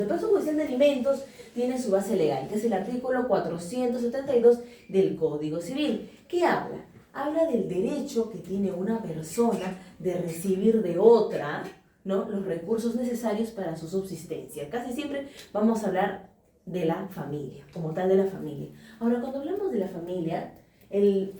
El proceso judicial de alimentos tiene su base legal, que es el artículo 472 del Código Civil. ¿Qué habla? Habla del derecho que tiene una persona de recibir de otra, ¿no?, los recursos necesarios para su subsistencia. Casi siempre vamos a hablar de la familia, como tal de la familia. Ahora, cuando hablamos de la familia, el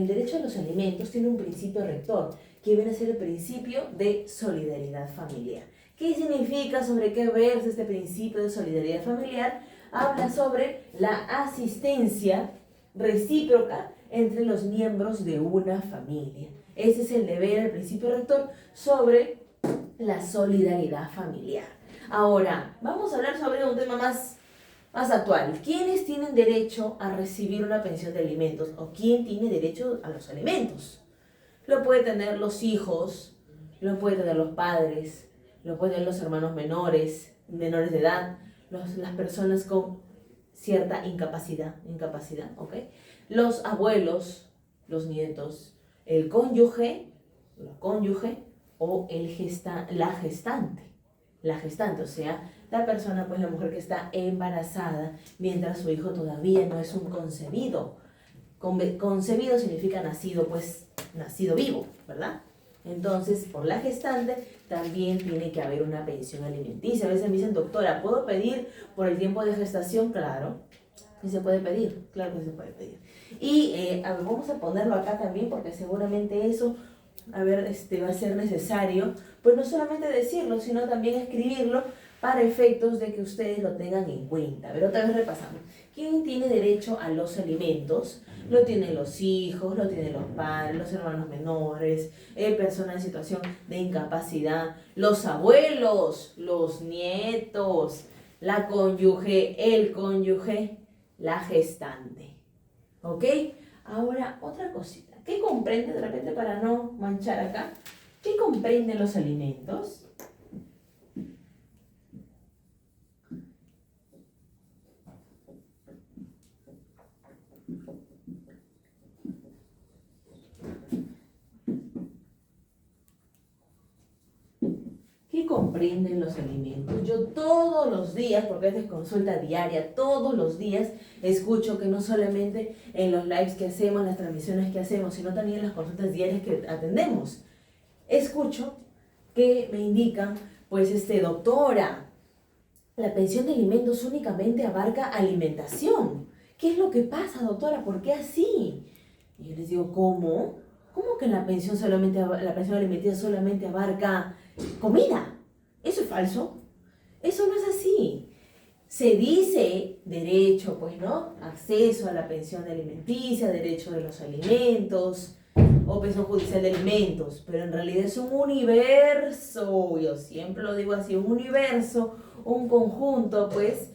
derecho a los alimentos tiene un principio rector, que viene a ser el principio de solidaridad familiar. ¿Qué significa? ¿Sobre qué versa este principio de solidaridad familiar? Habla sobre la asistencia recíproca entre los miembros de una familia. Ese es el deber, el principio rector sobre la solidaridad familiar. Ahora, vamos a hablar sobre un tema más actual. ¿Quiénes tienen derecho a recibir una pensión de alimentos? ¿O quién tiene derecho a los alimentos? Lo pueden tener los hijos, lo pueden tener los padres, lo pueden tener los hermanos menores de edad, las personas con cierta incapacidad, ¿ok? Los abuelos, los nietos, el cónyuge o la gestante, o sea, la persona, pues la mujer que está embarazada mientras su hijo todavía no es un concebido. Concebido significa nacido, pues nacido vivo, ¿verdad? Entonces, por la gestante también tiene que haber una pensión alimenticia. A veces me dicen, doctora, ¿puedo pedir por el tiempo de gestación? Claro, que se puede pedir, claro que se puede pedir. Y a ver, vamos a ponerlo acá también porque seguramente eso, va a ser necesario, pues no solamente decirlo, sino también escribirlo para efectos de que ustedes lo tengan en cuenta. Pero otra vez repasamos. ¿Quién tiene derecho a los alimentos? Lo tienen los hijos, lo tienen los padres, los hermanos menores, personas en situación de incapacidad, los abuelos, los nietos, la cónyuge, el cónyuge, la gestante. ¿Ok? Ahora, otra cosita. ¿Qué comprende, de repente para no manchar acá? ¿Qué comprenden los alimentos? ¿Qué comprenden los alimentos? Yo todos los días, porque es consulta diaria, todos los días escucho que no solamente en los lives que hacemos, las transmisiones que hacemos, sino también en las consultas diarias que atendemos, escucho que me indican, pues, doctora, la pensión de alimentos únicamente abarca alimentación. ¿Qué es lo que pasa, doctora? ¿Por qué así? Y yo les digo, ¿cómo? ¿Cómo que la pensión alimenticia solamente abarca comida? Eso es falso. Eso no es así. Se dice derecho, pues, ¿no? Acceso a la pensión alimenticia, derecho de los alimentos o pensión judicial de alimentos, pero en realidad es un universo, yo siempre lo digo así, un universo, un conjunto, pues,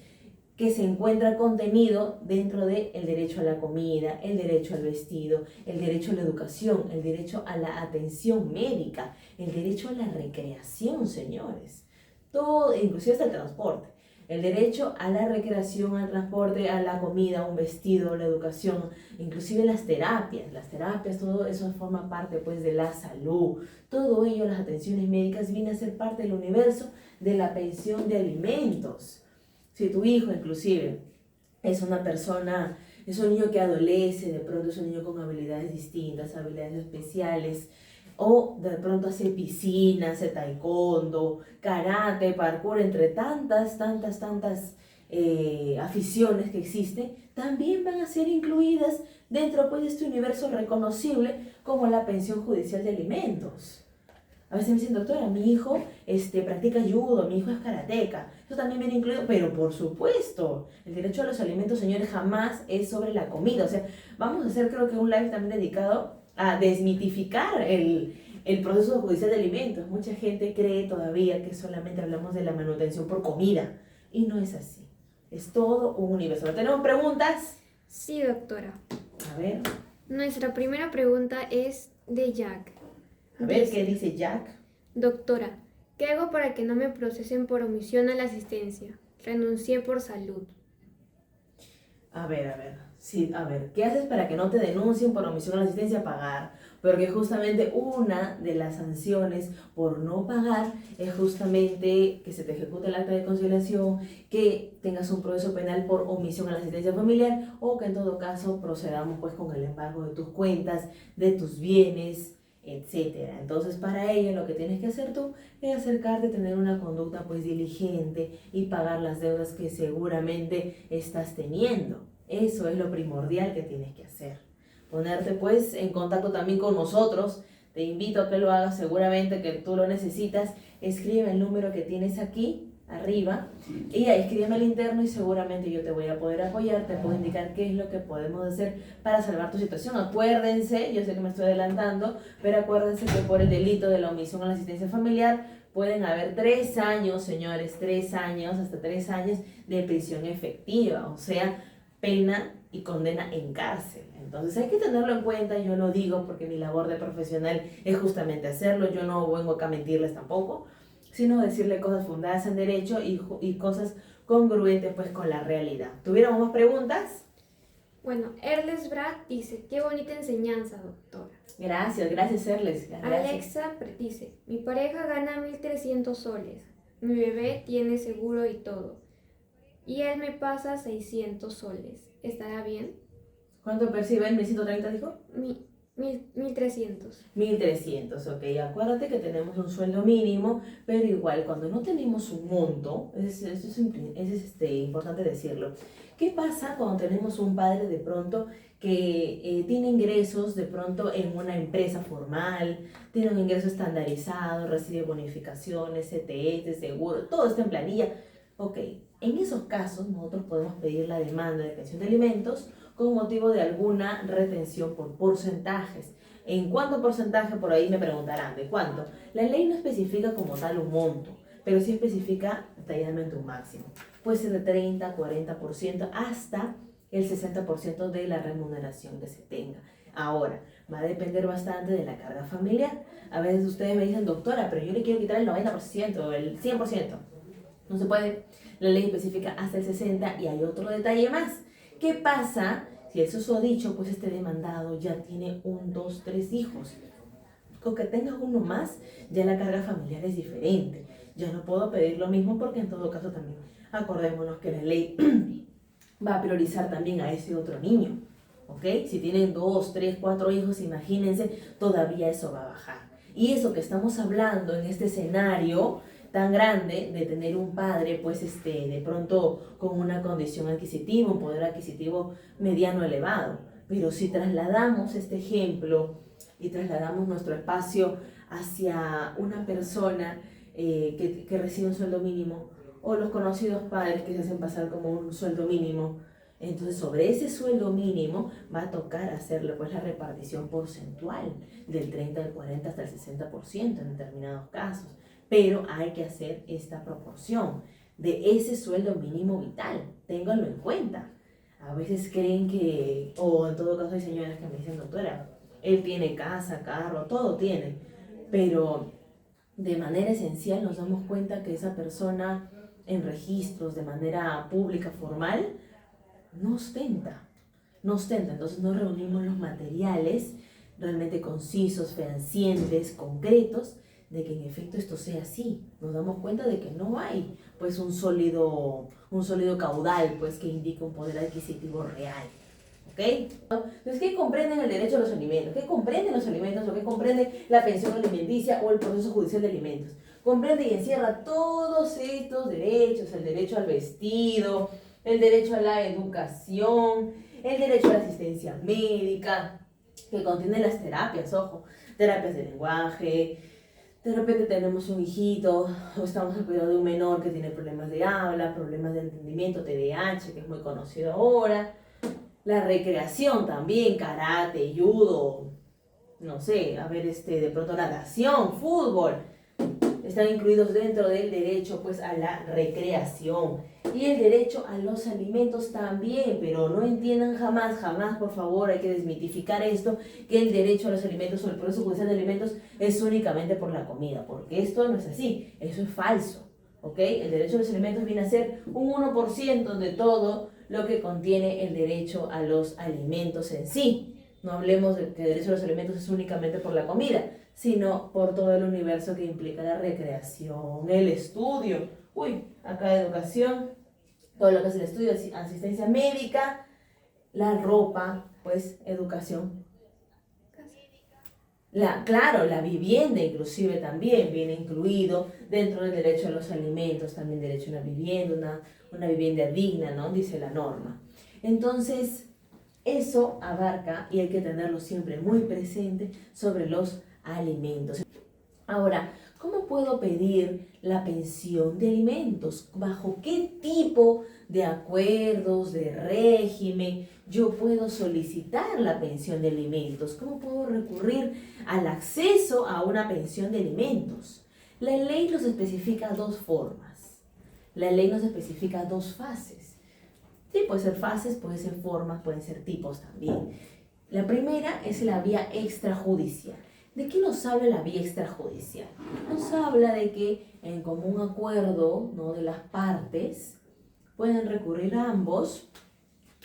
que se encuentra contenido dentro del derecho a la comida, el derecho al vestido, el derecho a la educación, el derecho a la atención médica, el derecho a la recreación, señores. Todo, inclusive hasta el transporte. El derecho a la recreación, al transporte, a la comida, un vestido, la educación, inclusive las terapias, todo eso forma parte, pues, de la salud. Todo ello, las atenciones médicas, viene a ser parte del universo de la pensión de alimentos. Si tu hijo, inclusive, es una persona, es un niño que adolece, de pronto es un niño con habilidades distintas, habilidades especiales, o de pronto hace piscina, hace taekwondo, karate, parkour, entre tantas aficiones que existen, también van a ser incluidas dentro, pues, de este universo reconocible como la pensión judicial de alimentos. A veces me dicen, doctora, mi hijo practica judo, mi hijo es karateca. Eso también viene incluido, pero por supuesto, el derecho a los alimentos, señores, jamás es sobre la comida. O sea, vamos a hacer, creo que un live también dedicado a desmitificar el proceso judicial de alimentos. Mucha gente cree todavía que solamente hablamos de la manutención por comida, y no es así. Es todo un universo. ¿No tenemos preguntas? Sí, doctora. A ver. Nuestra primera pregunta es de Jack. A ver, ¿qué dice Jack? Doctora, ¿qué hago para que no me procesen por omisión a la asistencia? Renuncié por salud. A ver, a ver. Sí, a ver, ¿qué haces para que no te denuncien por omisión a la asistencia? Pagar. Porque justamente una de las sanciones por no pagar es justamente que se te ejecute el acta de conciliación, que tengas un proceso penal por omisión a la asistencia familiar o que en todo caso procedamos pues con el embargo de tus cuentas, de tus bienes, etcétera. Entonces para ello lo que tienes que hacer tú es acercarte, tener una conducta pues diligente y pagar las deudas que seguramente estás teniendo. Eso es lo primordial que tienes que hacer. Ponerte pues en contacto también con nosotros. Te invito a que lo hagas, seguramente que tú lo necesitas. Escribe el número que tienes aquí arriba y ahí escríbeme al interno y seguramente yo te voy a poder apoyar, te puedo indicar qué es lo que podemos hacer para salvar tu situación. Acuérdense, yo sé que me estoy adelantando, pero acuérdense que por el delito de la omisión a la asistencia familiar pueden haber 3 años, señores, 3 años, hasta 3 años de prisión efectiva, o sea, pena y condena en cárcel. Entonces hay que tenerlo en cuenta, yo lo digo porque mi labor de profesional es justamente hacerlo, yo no vengo acá a mentirles tampoco, sino decirle cosas fundadas en derecho y cosas congruentes pues con la realidad. ¿Tuviéramos más preguntas? Bueno, Erles Brad dice, qué bonita enseñanza, doctora. Gracias, Erles. Gracias. Alexa dice, mi pareja gana 1.300 soles, mi bebé tiene seguro y todo, y él me pasa 600 soles. ¿Estará bien? ¿Cuánto percibe él? ¿1130 dijo? 1.300. 1.300, ok. Acuérdate que tenemos un sueldo mínimo, pero igual cuando no tenemos un monto, es importante decirlo. ¿Qué pasa cuando tenemos un padre de pronto que tiene ingresos de pronto en una empresa formal, tiene un ingreso estandarizado, recibe bonificaciones, CTS, seguro, todo está en planilla? Ok, en esos casos nosotros podemos pedir la demanda de pensión de alimentos con motivo de alguna retención por porcentajes. ¿En cuánto porcentaje? Por ahí me preguntarán, ¿de cuánto? La ley no especifica como tal un monto, pero sí especifica detalladamente un máximo. Puede ser de 30, 40%, hasta el 60% de la remuneración que se tenga. Ahora, va a depender bastante de la carga familiar. A veces ustedes me dicen, doctora, pero yo le quiero quitar el 90%, el 100%. No se puede. La ley especifica hasta el 60% y hay otro detalle más. ¿Qué pasa si el susodicho, pues este demandado ya tiene 1, 2, 3 hijos? Con que tenga uno más, ya la carga familiar es diferente. Ya no puedo pedir lo mismo porque en todo caso también acordémonos que la ley va a priorizar también a ese otro niño. ¿Ok? Si tienen 2, 3, 4 hijos, imagínense, todavía eso va a bajar. Y eso que estamos hablando en este escenario tan grande de tener un padre, pues de pronto con una condición adquisitiva, un poder adquisitivo mediano elevado. Pero si trasladamos este ejemplo y trasladamos nuestro espacio hacia una persona que recibe un sueldo mínimo, o los conocidos padres que se hacen pasar como un sueldo mínimo, entonces sobre ese sueldo mínimo va a tocar hacerle pues la repartición porcentual del 30, del 40 hasta el 60% en determinados casos. Pero hay que hacer esta proporción de ese sueldo mínimo vital, ténganlo en cuenta. A veces creen que, o en todo caso hay señoras que me dicen, doctora, él tiene casa, carro, todo tiene, pero de manera esencial nos damos cuenta que esa persona en registros de manera pública, formal, no ostenta, entonces no reunimos los materiales realmente concisos, fehacientes, concretos, de que en efecto esto sea así. Nos damos cuenta de que no hay pues un sólido caudal pues que indica un poder adquisitivo real. ¿Ok? Entonces, ¿qué comprenden el derecho a los alimentos? ¿Qué comprenden los alimentos o qué comprende la pensión alimenticia o el proceso judicial de alimentos? Comprende y encierra todos estos derechos: el derecho al vestido, el derecho a la educación, el derecho a la asistencia médica, que contiene las terapias, ojo, terapias de lenguaje. De repente tenemos un hijito o estamos al cuidado de un menor que tiene problemas de habla, problemas de entendimiento, TDAH, que es muy conocido ahora. La recreación también, karate, judo, no sé, a ver, de pronto natación, fútbol, están incluidos dentro del derecho pues a la recreación. Y el derecho a los alimentos también, pero no entiendan jamás, por favor, hay que desmitificar esto, que el derecho a los alimentos o el proceso judicial de alimentos es únicamente por la comida, porque esto no es así, eso es falso, ¿ok? El derecho a los alimentos viene a ser un 1% de todo lo que contiene el derecho a los alimentos en sí. No hablemos de que el derecho a los alimentos es únicamente por la comida, sino por todo el universo que implica la recreación, el estudio, acá educación, todo lo que es el estudio, asistencia médica, la ropa, pues educación. Claro, la vivienda inclusive también viene incluido dentro del derecho a los alimentos, también derecho a una vivienda, una vivienda digna, ¿no? Dice la norma. Entonces, eso abarca, y hay que tenerlo siempre muy presente, sobre los alimentos. Ahora, ¿cómo puedo pedir la pensión de alimentos? ¿Bajo qué tipo de acuerdos, de régimen yo puedo solicitar la pensión de alimentos? ¿Cómo puedo recurrir al acceso a una pensión de alimentos? La ley nos especifica dos formas. La ley nos especifica dos fases. Sí, puede ser fases, puede ser formas, pueden ser tipos también. La primera es la vía extrajudicial. ¿De qué nos habla la vía extrajudicial? Nos habla de que en común acuerdo, ¿no?, de las partes pueden recurrir a ambos,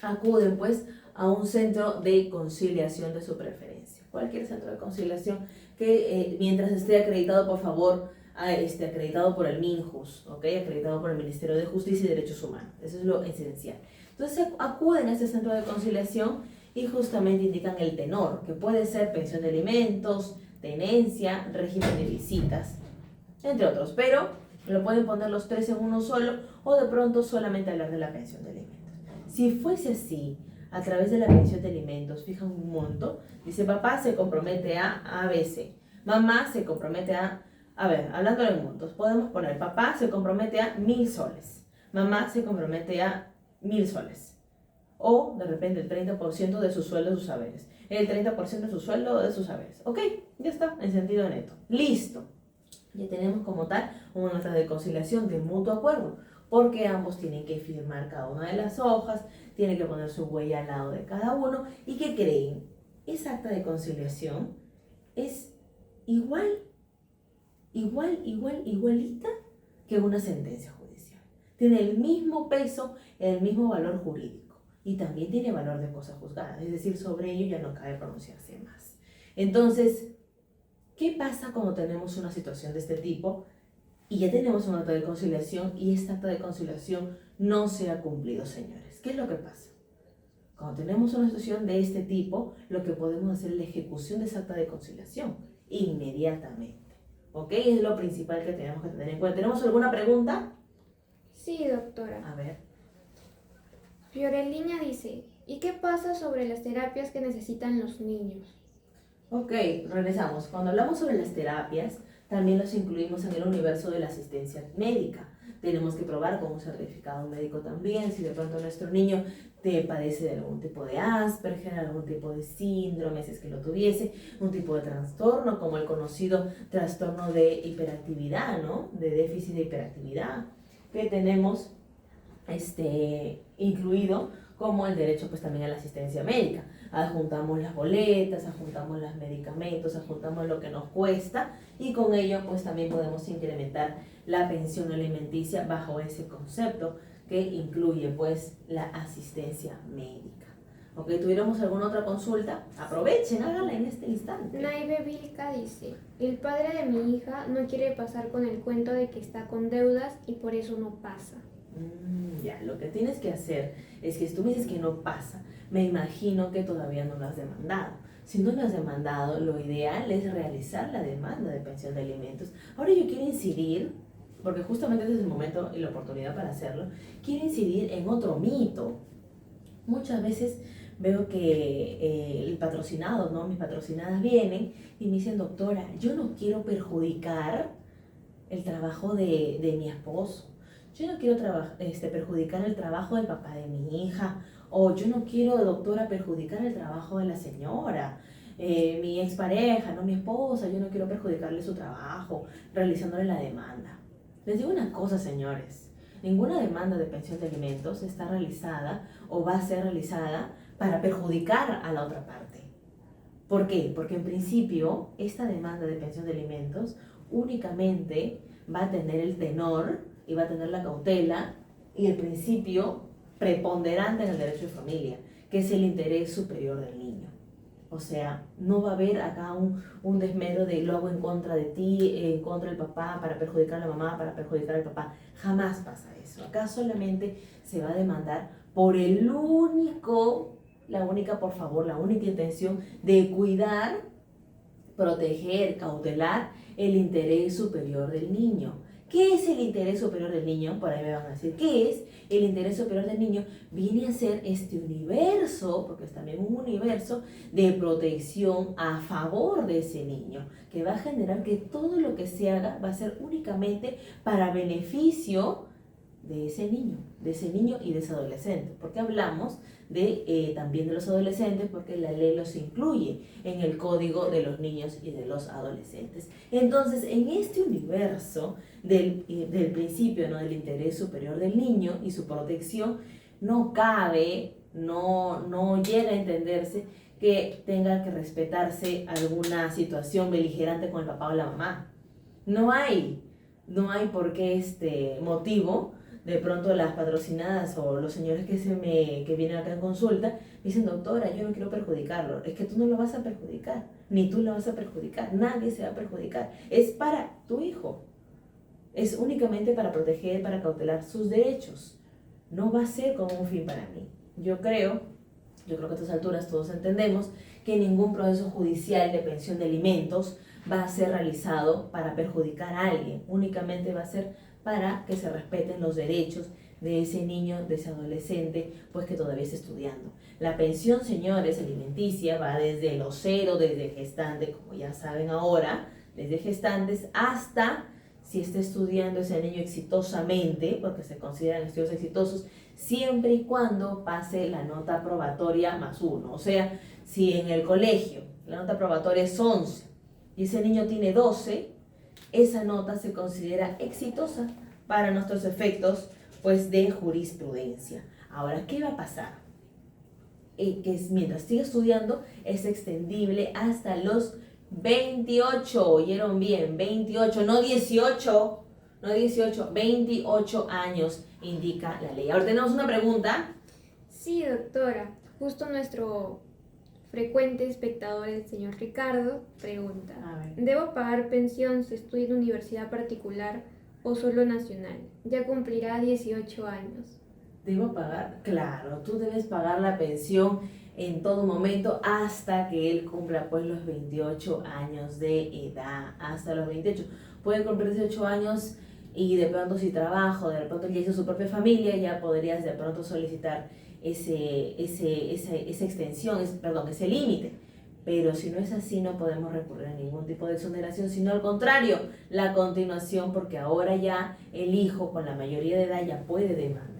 acuden pues a un centro de conciliación de su preferencia. Cualquier centro de conciliación que mientras esté acreditado, por favor, acreditado por el MINJUS, ¿ok? Acreditado por el Ministerio de Justicia y Derechos Humanos. Eso es lo esencial. Entonces acuden a este centro de conciliación y justamente indican el tenor, que puede ser pensión de alimentos, tenencia, régimen de visitas, entre otros. Pero lo pueden poner los tres en uno solo o de pronto solamente hablar de la pensión de alimentos. Si fuese así, a través de la pensión de alimentos, fijan un monto, dice papá se compromete a ABC, mamá se compromete a ver, hablando de montos, podemos poner papá se compromete a 1.000 soles, mamá se compromete a 1.000 soles, o de repente el 30% de su sueldo de sus saberes, el 30% de su sueldo de sus saberes. Ok, ya está, en sentido neto. Listo. Ya tenemos como tal una nota de conciliación de mutuo acuerdo, porque ambos tienen que firmar cada una de las hojas, tienen que poner su huella al lado de cada uno. ¿Y qué creen? Esa acta de conciliación es igualita que una sentencia judicial. Tiene el mismo peso, el mismo valor jurídico y también tiene valor de cosa juzgada, es decir, sobre ello ya no cabe pronunciarse más. Entonces, ¿qué pasa cuando tenemos una situación de este tipo y ya tenemos un acta de conciliación y esta acta de conciliación no se ha cumplido, señores? ¿Qué es lo que pasa? Cuando tenemos una situación de este tipo, lo que podemos hacer es la ejecución de esa acta de conciliación inmediatamente. ¿Ok? Es lo principal que tenemos que tener en cuenta. ¿Tenemos alguna pregunta? Sí, doctora. A ver. Fiorellina dice, ¿y qué pasa sobre las terapias que necesitan los niños? Ok, regresamos. Cuando hablamos sobre las terapias, también los incluimos en el universo de la asistencia médica. Tenemos que probar con un certificado médico también, si de pronto nuestro niño padece de algún tipo de Asperger, algún tipo de síndrome, si es que lo tuviese, un tipo de trastorno, como el conocido trastorno de hiperactividad, ¿no? De déficit de hiperactividad, que tenemos incluido como el derecho pues también a la asistencia médica. Adjuntamos las boletas, adjuntamos los medicamentos, adjuntamos lo que nos cuesta y con ello pues también podemos incrementar la pensión alimenticia bajo ese concepto que incluye pues la asistencia médica. Ok, ¿tuviéramos alguna otra consulta? Aprovechen, háganla en este instante. Naive Vilca dice, el padre de mi hija no quiere pasar con el cuento de que está con deudas y por eso no pasa. Ya, lo que tienes que hacer es que si tú me dices que no pasa, me imagino que todavía no lo has demandado. Si no lo has demandado, lo ideal es realizar la demanda de pensión de alimentos. Ahora yo quiero incidir, porque justamente este es el momento y la oportunidad para hacerlo, quiero incidir en otro mito. Muchas veces veo que el patrocinado, ¿no? Mis patrocinadas vienen y me dicen, doctora, yo no quiero perjudicar el trabajo de mi esposo. Yo no quiero perjudicar el trabajo del papá de mi hija, o yo no quiero, doctora, perjudicar el trabajo de la señora, mi expareja, no mi esposa, yo no quiero perjudicarle su trabajo, realizándole la demanda. Les digo una cosa, señores, ninguna demanda de pensión de alimentos está realizada o va a ser realizada para perjudicar a la otra parte. ¿Por qué? Porque en principio esta demanda de pensión de alimentos únicamente va a tener el tenor y va a tener la cautela y el principio preponderante en el derecho de familia, que es el interés superior del niño. O sea, no va a haber acá un desmedro de lo hago en contra de ti, en contra del papá, para perjudicar a la mamá, para perjudicar al papá. Jamás pasa eso. Acá solamente se va a demandar por la única intención de cuidar, proteger, cautelar el interés superior del niño. ¿Qué es el interés superior del niño? Por ahí me van a decir, ¿qué es? El interés superior del niño viene a ser este universo, porque es también un universo de protección a favor de ese niño, que va a generar que todo lo que se haga va a ser únicamente para beneficio de ese niño y de ese adolescente. Porque hablamos también de los adolescentes, porque la ley los incluye en el código de los niños y de los adolescentes. Entonces, en este universo del principio, ¿no?, del interés superior del niño y su protección, no cabe, no llega a entenderse que tenga que respetarse alguna situación beligerante con el papá o la mamá. No hay por qué motivo. De pronto las patrocinadas o los señores que vienen acá en consulta me dicen, doctora, yo no quiero perjudicarlo. Es que tú no lo vas a perjudicar, ni tú lo vas a perjudicar, nadie se va a perjudicar. Es para tu hijo, es únicamente para proteger, para cautelar sus derechos. No va a ser como un fin para mí. Yo creo que a estas alturas todos entendemos que ningún proceso judicial de pensión de alimentos va a ser realizado para perjudicar a alguien, únicamente va a ser para que se respeten los derechos de ese niño, de ese adolescente, pues que todavía está estudiando. La pensión, señores, alimenticia va desde los 0, desde gestante, como ya saben ahora, desde gestantes hasta si está estudiando ese niño exitosamente, porque se consideran estudios exitosos, siempre y cuando pase la nota probatoria +1. O sea, si en el colegio la nota probatoria es 11 y ese niño tiene 12, esa nota se considera exitosa para nuestros efectos, pues, de jurisprudencia. Ahora, ¿qué va a pasar? Mientras siga estudiando, es extendible hasta los 28, ¿oyeron bien? 28, no 18, 28 años indica la ley. Ahora tenemos una pregunta. Sí, doctora. Justo nuestro frecuente espectador, el señor Ricardo, pregunta: ¿debo pagar pensión si estudio en universidad particular o solo nacional? Ya cumplirá 18 años. ¿Debo pagar? Claro, tú debes pagar la pensión en todo momento hasta que él cumpla pues los 28 años de edad, hasta los 28. Puede cumplir 18 años y de pronto si trabajo, de pronto ya hizo su propia familia, ya podrías de pronto solicitar esa extensión, ese límite. Pero si no es así, no podemos recurrir a ningún tipo de exoneración, sino al contrario, la continuación, porque ahora ya el hijo con la mayoría de edad ya puede demandar.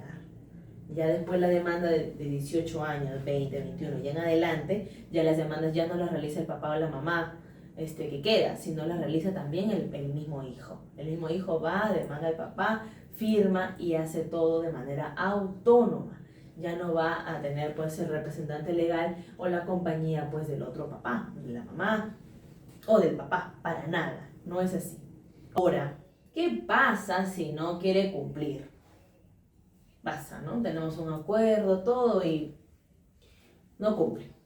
Ya después la demanda de 18 años, 20, 21, ya en adelante, ya las demandas ya no las realiza el papá o la mamá que queda, sino las realiza también el mismo hijo. El mismo hijo va, demanda al papá, firma y hace todo de manera autónoma. Ya no va a tener pues el representante legal o la compañía pues del otro papá, de la mamá o del papá, para nada, no es así. Ahora, ¿qué pasa si no quiere cumplir? Pasa, ¿no? Tenemos un acuerdo, todo y no cumple.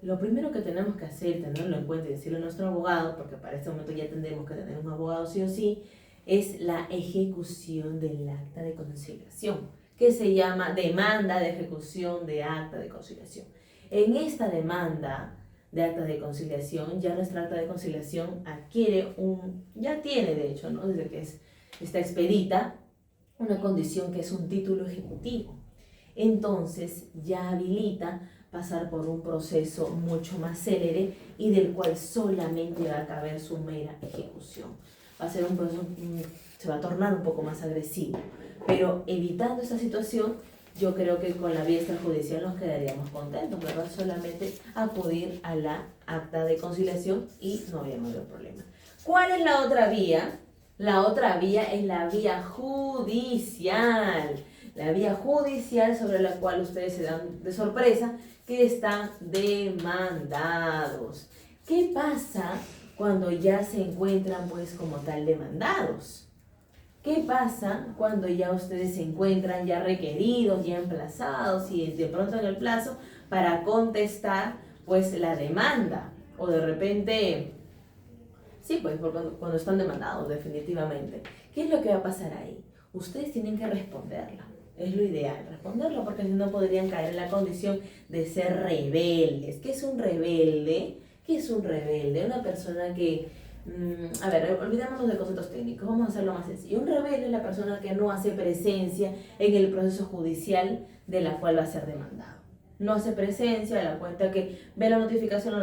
Lo primero que tenemos que hacer, tenerlo en cuenta y decirle a nuestro abogado, porque para este momento ya tendremos que tener un abogado sí o sí, es la ejecución del acta de conciliación, que se llama demanda de ejecución de acta de conciliación. En esta demanda de acta de conciliación, ya nuestra acta de conciliación ya tiene de hecho, ¿no?, desde que está expedita, una condición que es un título ejecutivo. Entonces ya habilita pasar por un proceso mucho más célere y del cual solamente va a caber su mera ejecución. Va a ser un proceso, se va a tornar un poco más agresivo, pero evitando esta situación, yo creo que con la vía extrajudicial nos quedaríamos contentos, ¿verdad? Solamente acudir a la acta de conciliación y no había mayor problema. ¿Cuál es la otra vía? La otra vía es la vía judicial. La vía judicial sobre la cual ustedes se dan de sorpresa que están demandados. ¿Qué pasa cuando ya se encuentran pues como tal demandados? ¿Qué pasa cuando ya ustedes se encuentran ya requeridos, ya emplazados y de pronto en el plazo para contestar pues la demanda? O de repente, sí, pues cuando están demandados definitivamente. ¿Qué es lo que va a pasar ahí? Ustedes tienen que responderla. Es lo ideal, responderlo, porque si no podrían caer en la condición de ser rebeldes. ¿Qué es un rebelde? ¿Qué es un rebelde? Una persona que, a ver, olvidémonos de conceptos técnicos, vamos a hacerlo más sencillo. Un rebelde es la persona que no hace presencia en el proceso judicial de la cual va a ser demandado. No hace presencia, da cuenta que ve la notificación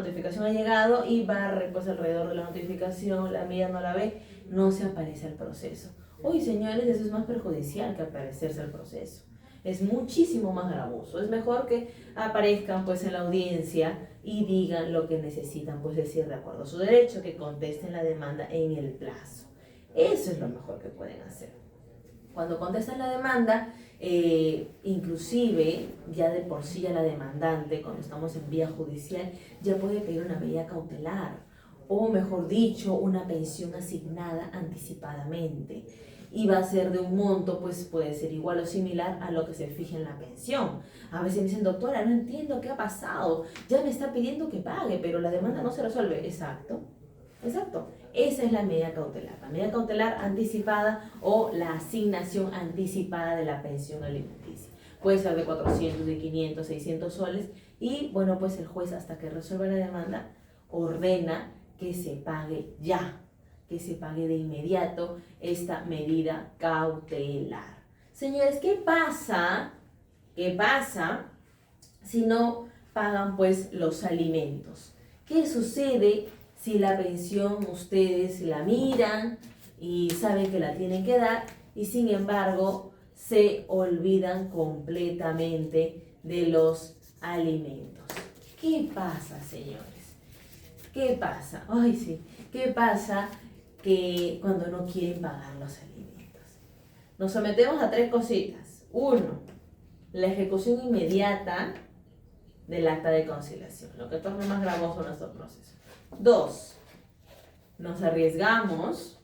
ha llegado y barre pues alrededor de la notificación, la mira, no la ve, no se aparece el proceso. Uy, señores, eso es más perjudicial que aparecerse el proceso. Es muchísimo más gravoso. Es mejor que aparezcan pues en la audiencia y digan lo que necesitan pues decir de acuerdo a su derecho, que contesten la demanda en el plazo. Eso es lo mejor que pueden hacer. Cuando contestan la demanda, inclusive ya de por sí ya la demandante, cuando estamos en vía judicial, ya puede pedir una medida cautelar o mejor dicho, una pensión asignada anticipadamente. Y va a ser de un monto, pues puede ser igual o similar a lo que se fije en la pensión. A veces me dicen, doctora, no entiendo qué ha pasado, ya me está pidiendo que pague, pero la demanda no se resuelve. Exacto. Esa es la medida cautelar anticipada o la asignación anticipada de la pensión alimenticia. Puede ser de 400, de 500, 600 soles y bueno, pues el juez hasta que resuelva la demanda ordena que se pague ya, que se pague de inmediato esta medida cautelar. Señores, ¿qué pasa? ¿Qué pasa si no pagan pues los alimentos? ¿Qué sucede si la pensión ustedes la miran y saben que la tienen que dar y sin embargo se olvidan completamente de los alimentos? ¿Qué pasa, señores? ¿Qué pasa? Ay, sí. ¿Qué pasa que cuando no quieren pagar los alimentos? Nos sometemos a 3 cositas. 1, la ejecución inmediata del acta de conciliación, lo que torna más gravoso nuestro proceso. 2, no nos arriesgamos,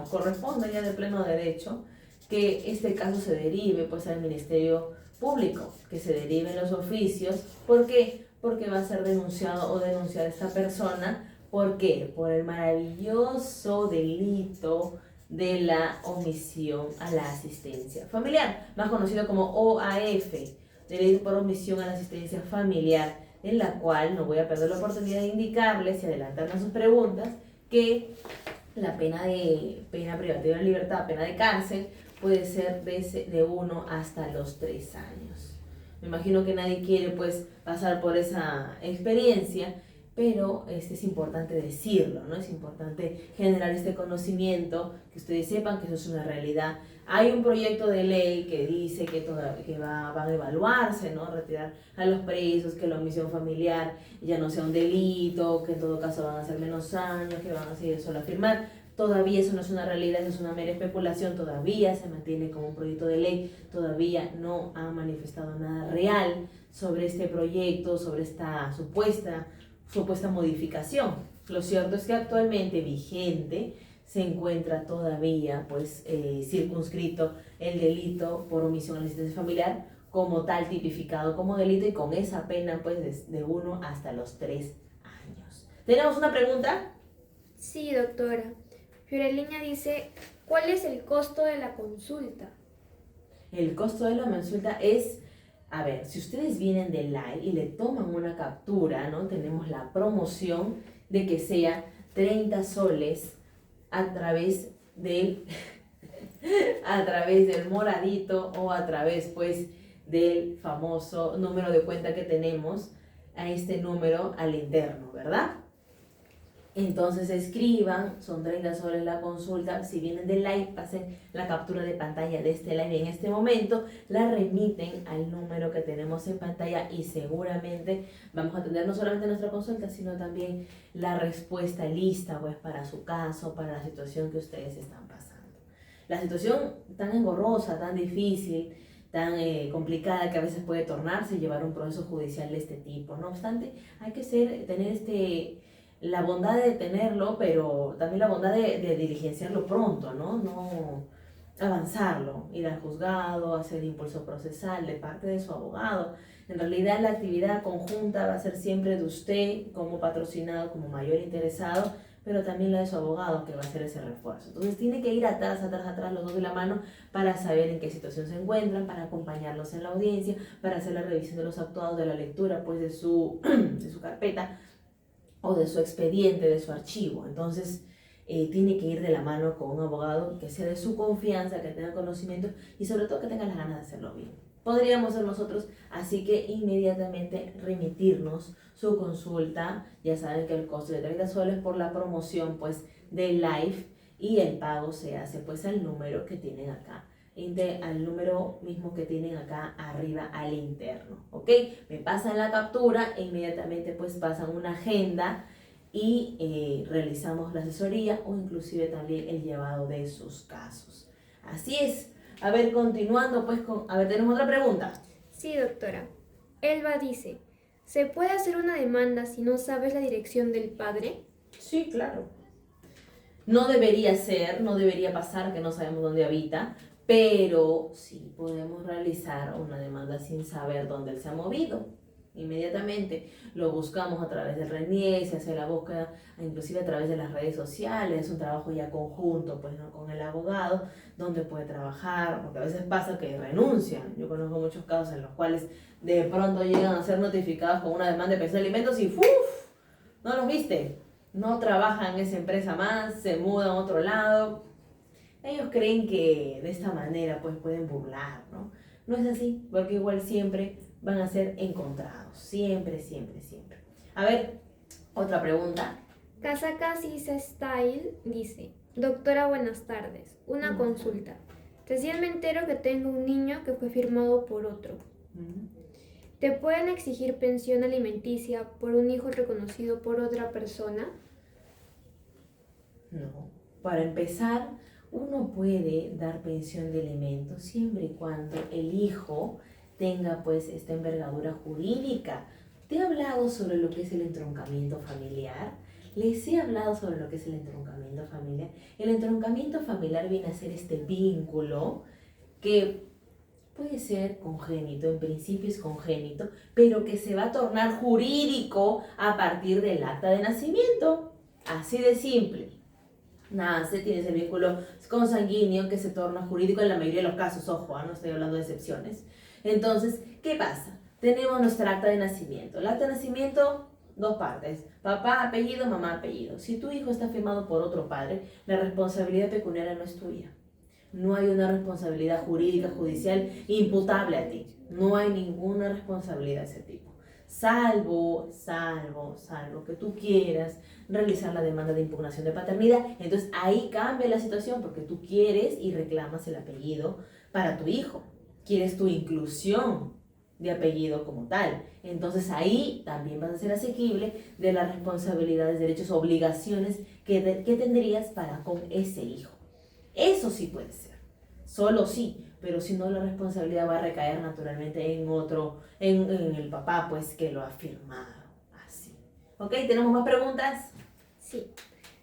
corresponde ya de pleno derecho que este caso se derive pues al Ministerio Público, que se deriven los oficios. ¿Por qué? Porque va a ser denunciado o denunciada esta persona. ¿Por qué? Por el maravilloso delito de la omisión a la asistencia familiar, más conocido como OAF, delito por omisión a la asistencia familiar, en la cual no voy a perder la oportunidad de indicarles y adelantarme a sus preguntas que la pena privativa de libertad, pena de cárcel, puede ser de 1 hasta los 3 años. Me imagino que nadie quiere pues pasar por esa experiencia, pero es importante decirlo, ¿no? Es importante generar este conocimiento, que ustedes sepan que eso es una realidad. Hay un proyecto de ley que dice que van a evaluarse, ¿no? Retirar a los presos, que la omisión familiar ya no sea un delito, que en todo caso van a ser menos años, que van a seguir solo a firmar. Todavía eso no es una realidad, eso es una mera especulación, todavía se mantiene como un proyecto de ley, todavía no ha manifestado nada real sobre este proyecto, sobre esta supuesta modificación. Lo cierto es que actualmente vigente se encuentra todavía pues circunscrito el delito por omisión a la asistencia familiar como tal, tipificado como delito y con esa pena pues de 1 hasta los 3 años. ¿Tenemos una pregunta? Sí, doctora. Fiorelina dice, ¿cuál es el costo de la consulta? El costo de la consulta es, a ver, si ustedes vienen del live y le toman una captura, ¿no? Tenemos la promoción de que sea 30 soles a través del moradito o a través pues del famoso número de cuenta que tenemos a este número al interno, ¿verdad? Entonces escriban, son 30 soles la consulta. Si vienen del live, pasen la captura de pantalla de este live en este momento, la remiten al número que tenemos en pantalla y seguramente vamos a tener no solamente nuestra consulta, sino también la respuesta lista pues para su caso, para la situación que ustedes están pasando. La situación tan engorrosa, tan difícil, tan complicada que a veces puede tornarse y llevar un proceso judicial de este tipo. No obstante, hay que tener la bondad de tenerlo, pero también la bondad de diligenciarlo pronto, ¿no? No avanzarlo, ir al juzgado, hacer impulso procesal de parte de su abogado. En realidad la actividad conjunta va a ser siempre de usted como patrocinado, como mayor interesado, pero también la de su abogado que va a hacer ese refuerzo. Entonces tiene que ir atrás, los dos de la mano para saber en qué situación se encuentran, para acompañarlos en la audiencia, para hacer la revisión de los actuados, de la lectura pues de su carpeta o de su expediente, de su archivo. Entonces tiene que ir de la mano con un abogado que sea de su confianza, que tenga conocimiento y sobre todo que tenga las ganas de hacerlo bien. Podríamos ser nosotros, así que inmediatamente remitirnos su consulta. Ya saben que el costo de 30 soles por la promoción pues del live, y el pago se hace pues al número que tienen acá, al número mismo que tienen acá arriba al interno, ¿ok? Me pasan la captura e inmediatamente pues pasan una agenda y realizamos la asesoría o inclusive también el llevado de sus casos. Así es. A ver, continuando pues con... A ver, tenemos otra pregunta. Sí, doctora. Elba dice, ¿se puede hacer una demanda si no sabes la dirección del padre? Sí, claro. No debería ser, no debería pasar que no sabemos dónde habita, pero sí podemos realizar una demanda sin saber dónde él se ha movido. Inmediatamente lo buscamos a través del RENIEC, se hace la búsqueda inclusive a través de las redes sociales, es un trabajo ya conjunto pues, ¿no? con el abogado, donde puede trabajar, porque a veces pasa que renuncian. Yo conozco muchos casos en los cuales de pronto llegan a ser notificados con una demanda de pensión de alimentos y ¡uf! ¿No los viste? No trabajan en esa empresa más, se mudan a otro lado. Ellos creen que de esta manera pues pueden burlar, ¿no? No es así, porque igual siempre van a ser encontrados. Siempre, siempre, siempre. A ver, otra pregunta. Casacas Isa Style dice, doctora, buenas tardes. Una consulta. Recién me entero que tengo un niño que fue firmado por otro. ¿Te pueden exigir pensión alimenticia por un hijo reconocido por otra persona? No. Para empezar, uno puede dar pensión de alimentos siempre y cuando el hijo tenga pues esta envergadura jurídica. ¿Te he hablado sobre lo que es el entroncamiento familiar? Les he hablado sobre lo que es el entroncamiento familiar. El entroncamiento familiar viene a ser este vínculo que puede ser congénito, en principio es congénito, pero que se va a tornar jurídico a partir del acta de nacimiento. Así de simple. Nace, tienes el vínculo consanguíneo que se torna jurídico en la mayoría de los casos, ojo, no estoy hablando de excepciones. Entonces, ¿qué pasa? Tenemos nuestra acta de nacimiento. El acta de nacimiento, dos partes, papá apellido, mamá apellido. Si tu hijo está firmado por otro padre, la responsabilidad pecuniaria no es tuya. No hay una responsabilidad jurídica, judicial imputable a ti. No hay ninguna responsabilidad de ese tipo. Salvo que tú quieras realizar la demanda de impugnación de paternidad. Entonces ahí cambia la situación porque tú quieres y reclamas el apellido para tu hijo. Quieres tu inclusión de apellido como tal. Entonces ahí también vas a ser asequible de las responsabilidades, derechos, obligaciones que tendrías para con ese hijo. Eso sí puede ser, solo sí, pero si no la responsabilidad va a recaer naturalmente en otro, en el papá pues que lo ha firmado, así. ¿Ok? ¿Tenemos más preguntas? Sí.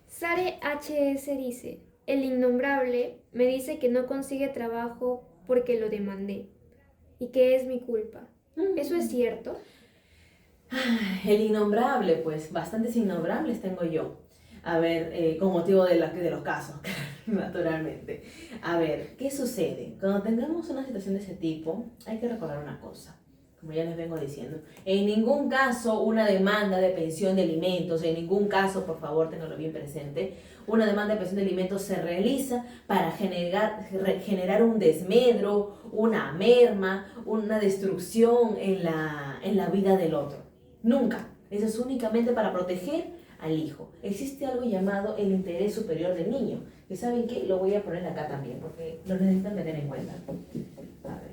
Sare HS dice, el innombrable me dice que no consigue trabajo porque lo demandé y que es mi culpa. ¿Eso es cierto? El innombrable, pues bastantes innombrables tengo yo. A ver, con motivo de los casos, naturalmente. A ver, ¿qué sucede? Cuando tengamos una situación de ese tipo, hay que recordar una cosa, como ya les vengo diciendo. En ningún caso una demanda de pensión de alimentos, en ningún caso, por favor, ténganlo bien presente, una demanda de pensión de alimentos se realiza para generar un desmedro, una merma, una destrucción en la vida del otro. Nunca. Eso es únicamente para proteger al hijo. Existe algo llamado el interés superior del niño, que saben que lo voy a poner acá también, porque lo necesitan tener en cuenta. A ver,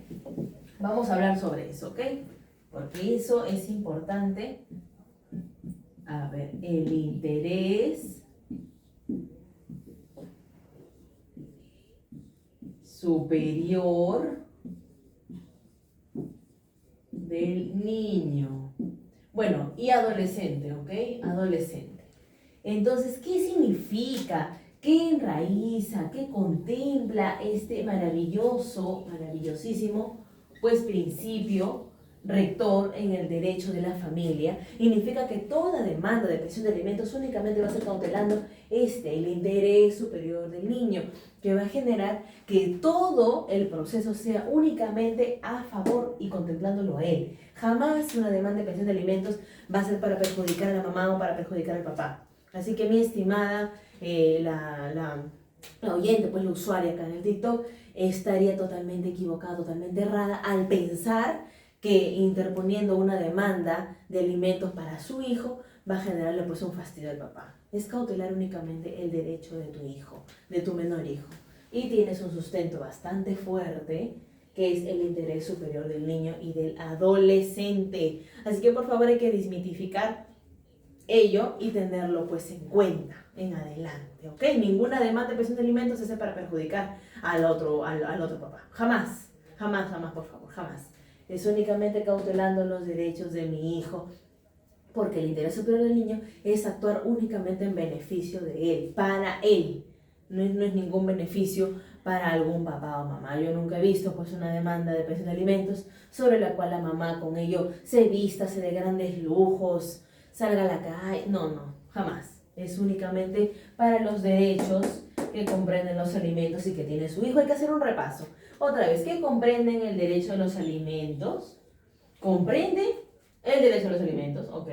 vamos a hablar sobre eso, ¿ok? Porque eso es importante. A ver, el interés superior del niño. Bueno, y adolescente, ¿ok? Adolescente. Entonces, ¿qué significa? ¿Qué enraiza? ¿Qué contempla este maravillosísimo, pues principio rector en el derecho de la familia? Significa que toda demanda de pensión de alimentos únicamente va a ser cautelando el interés superior del niño, que va a generar que todo el proceso sea únicamente a favor y contemplándolo a él. Jamás una demanda de pensión de alimentos va a ser para perjudicar a la mamá o para perjudicar al papá. Así que mi estimada, la oyente, pues la usuaria acá en el TikTok, estaría totalmente equivocada, totalmente errada al pensar que interponiendo una demanda de alimentos para su hijo va a generarle pues un fastidio al papá. Es cautelar únicamente el derecho de tu hijo, de tu menor hijo. Y tienes un sustento bastante fuerte, que es el interés superior del niño y del adolescente. Así que por favor hay que desmitificar ello y tenerlo pues en cuenta en adelante, ¿ok? Ninguna demanda de pensión de alimentos es para perjudicar al otro papá. Jamás, jamás, jamás, por favor, jamás. Es únicamente cautelando los derechos de mi hijo, porque el interés superior del niño es actuar únicamente en beneficio de él, para él. No es ningún beneficio para algún papá o mamá. Yo nunca he visto pues una demanda de pensión de alimentos sobre la cual la mamá con ello se vista, se dé grandes lujos, salga a la calle. No, jamás. Es únicamente para los derechos que comprenden los alimentos y que tiene su hijo. Hay que hacer un repaso. Otra vez, ¿qué comprenden el derecho a los alimentos? Comprende el derecho a los alimentos, ok.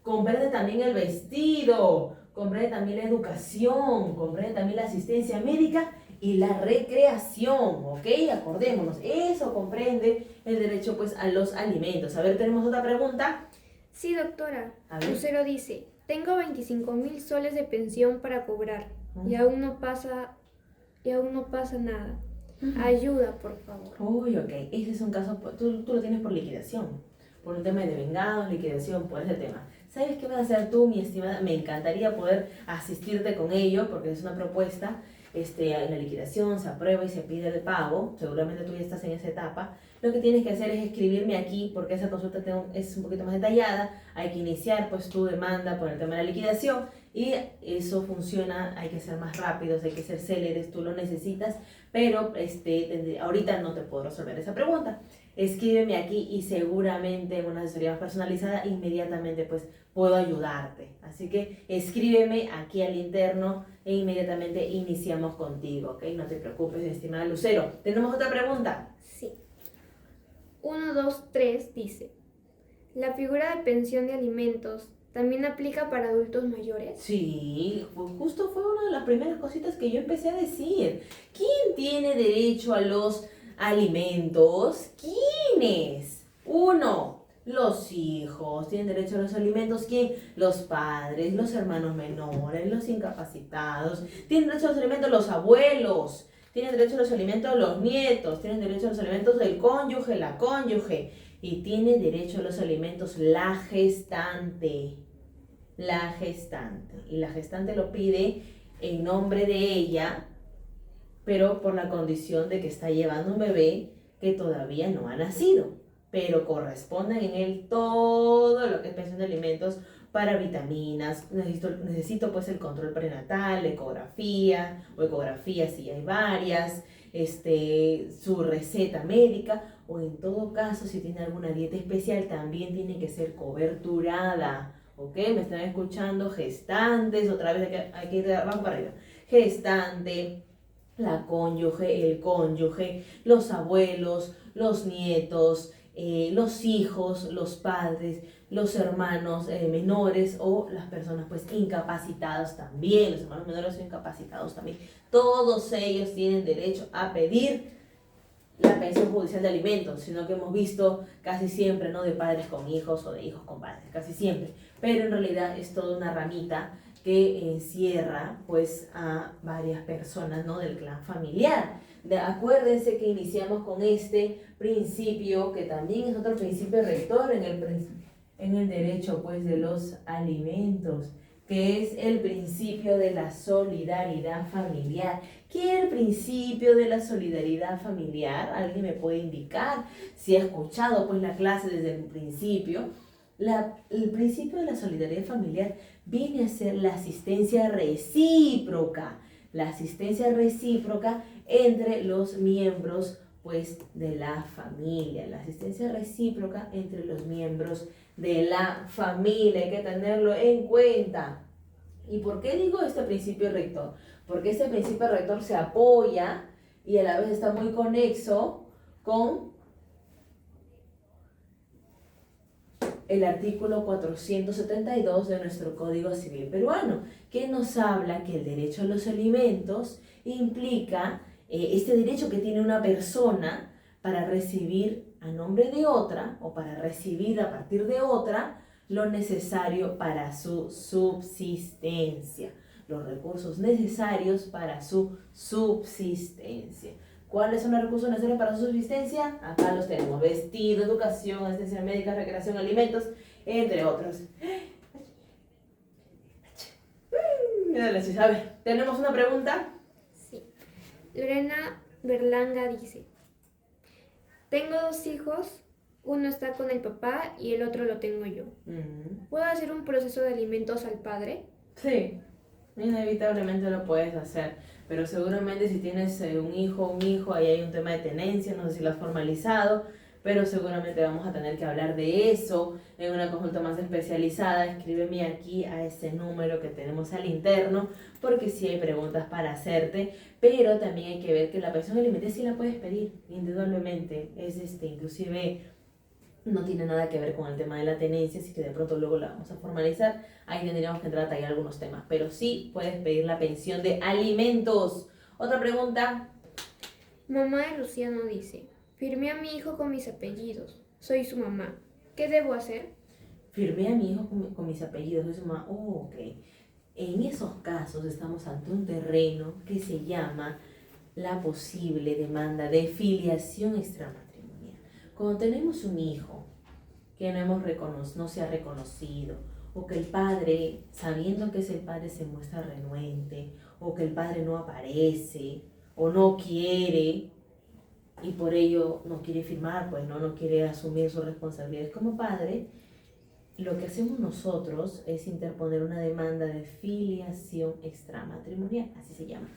Comprende también el vestido, comprende también la educación, comprende también la asistencia médica y la recreación, ok. Acordémonos, eso comprende el derecho pues a los alimentos. A ver, tenemos otra pregunta. Sí, doctora. Lucero dice, tengo 25.000 soles de pensión para cobrar y aún no pasa nada. Ayuda, por favor. Uy, ok. Ese es un caso, tú lo tienes por liquidación, por un tema de vengados, liquidación, por ese tema. ¿Sabes qué vas a hacer tú, mi estimada? Me encantaría poder asistirte con ello, porque es una propuesta. En la liquidación se aprueba y se pide el pago. Seguramente tú ya estás en esa etapa. Lo que tienes que hacer es escribirme aquí, porque esa consulta es un poquito más detallada. Hay que iniciar pues tu demanda por el tema de la liquidación, y eso funciona. Hay que ser más rápidos, hay que ser céleres, tú lo necesitas, pero ahorita no te puedo resolver esa pregunta. Escríbeme aquí y seguramente en una asesoría más personalizada inmediatamente pues puedo ayudarte. Así que escríbeme aquí al interno e inmediatamente iniciamos contigo, ¿ok? No te preocupes, estimada Lucero. ¿Tenemos otra pregunta? Sí. 1, 2, 3 dice, ¿la figura de pensión de alimentos también aplica para adultos mayores? Sí, justo fue una de las primeras cositas que yo empecé a decir. ¿Quién tiene derecho a los alimentos? ¿Quiénes? 1, los hijos tienen derecho a los alimentos. ¿Quién? Los padres, los hermanos menores, los incapacitados. Tienen derecho a los alimentos los abuelos. Tienen derecho a los alimentos los nietos. Tienen derecho a los alimentos el cónyuge, la cónyuge. Y tiene derecho a los alimentos la gestante. La gestante. Y la gestante lo pide en nombre de ella, pero por la condición de que está llevando un bebé que todavía no ha nacido, pero corresponden en él todo lo que es pensión de alimentos para vitaminas. Necesito pues el control prenatal, ecografía si hay varias, su receta médica, o en todo caso si tiene alguna dieta especial también tiene que ser coberturada. ¿Ok? ¿Me están escuchando? Gestantes, otra vez aquí vamos para arriba. Gestante, la cónyuge, el cónyuge, los abuelos, los nietos, los hijos, los padres, los hermanos menores o las personas pues incapacitadas también, los hermanos menores o incapacitados también. Todos ellos tienen derecho a pedir la pensión judicial de alimentos, sino que hemos visto casi siempre, ¿no?, de padres con hijos o de hijos con padres, casi siempre, pero en realidad es toda una ramita que encierra pues a varias personas, ¿no?, del clan familiar. Acuérdense que iniciamos con este principio, que también es otro principio rector en el derecho pues de los alimentos, que es el principio de la solidaridad familiar. ¿Qué es el principio de la solidaridad familiar? ¿Alguien me puede indicar si ha escuchado pues la clase desde el principio? El principio de la solidaridad familiar viene a ser la asistencia recíproca. La asistencia recíproca entre los miembros pues de la familia. La asistencia recíproca entre los miembros de la familia. Hay que tenerlo en cuenta. ¿Y por qué digo este principio rector? Porque este principio rector se apoya y a la vez está muy conexo con el artículo 472 de nuestro Código Civil peruano, que nos habla que el derecho a los alimentos implica este derecho que tiene una persona para recibir a nombre de otra o para recibir a partir de otra lo necesario para su subsistencia, los recursos necesarios para su subsistencia. ¿Cuáles son los recursos necesarios para su subsistencia? Acá los tenemos: vestido, educación, asistencia médica, recreación, alimentos, entre otros. A ver, ¿tenemos una pregunta? Sí. Lorena Berlanga dice: tengo 2 hijos, uno está con el papá y el otro lo tengo yo. ¿Puedo hacer un proceso de alimentos al padre? Sí, inevitablemente lo puedes hacer, pero seguramente si tienes un hijo, ahí hay un tema de tenencia, no sé si lo has formalizado, pero seguramente vamos a tener que hablar de eso en una consulta más especializada. Escríbeme aquí a ese número que tenemos al interno, porque sí hay preguntas para hacerte, pero también hay que ver que la pensión alimenticia sí la puedes pedir, indudablemente, es inclusive no tiene nada que ver con el tema de la tenencia, así que de pronto luego la vamos a formalizar. Ahí tendríamos que entrar a tallar algunos temas, pero sí puedes pedir la pensión de alimentos. Otra pregunta. Mamá de Luciano dice: firmé a mi hijo con mis apellidos, soy su mamá, ¿qué debo hacer? Firmé a mi hijo con mis apellidos, soy su mamá. Ok. En esos casos estamos ante un terreno que se llama la posible demanda de filiación extramatrimonial. Cuando tenemos un hijo que no se ha reconocido, o que el padre, sabiendo que es el padre, se muestra renuente, o que el padre no aparece, o no quiere, y por ello no quiere firmar, pues no quiere asumir sus responsabilidades como padre, lo que hacemos nosotros es interponer una demanda de filiación extramatrimonial, así se llama,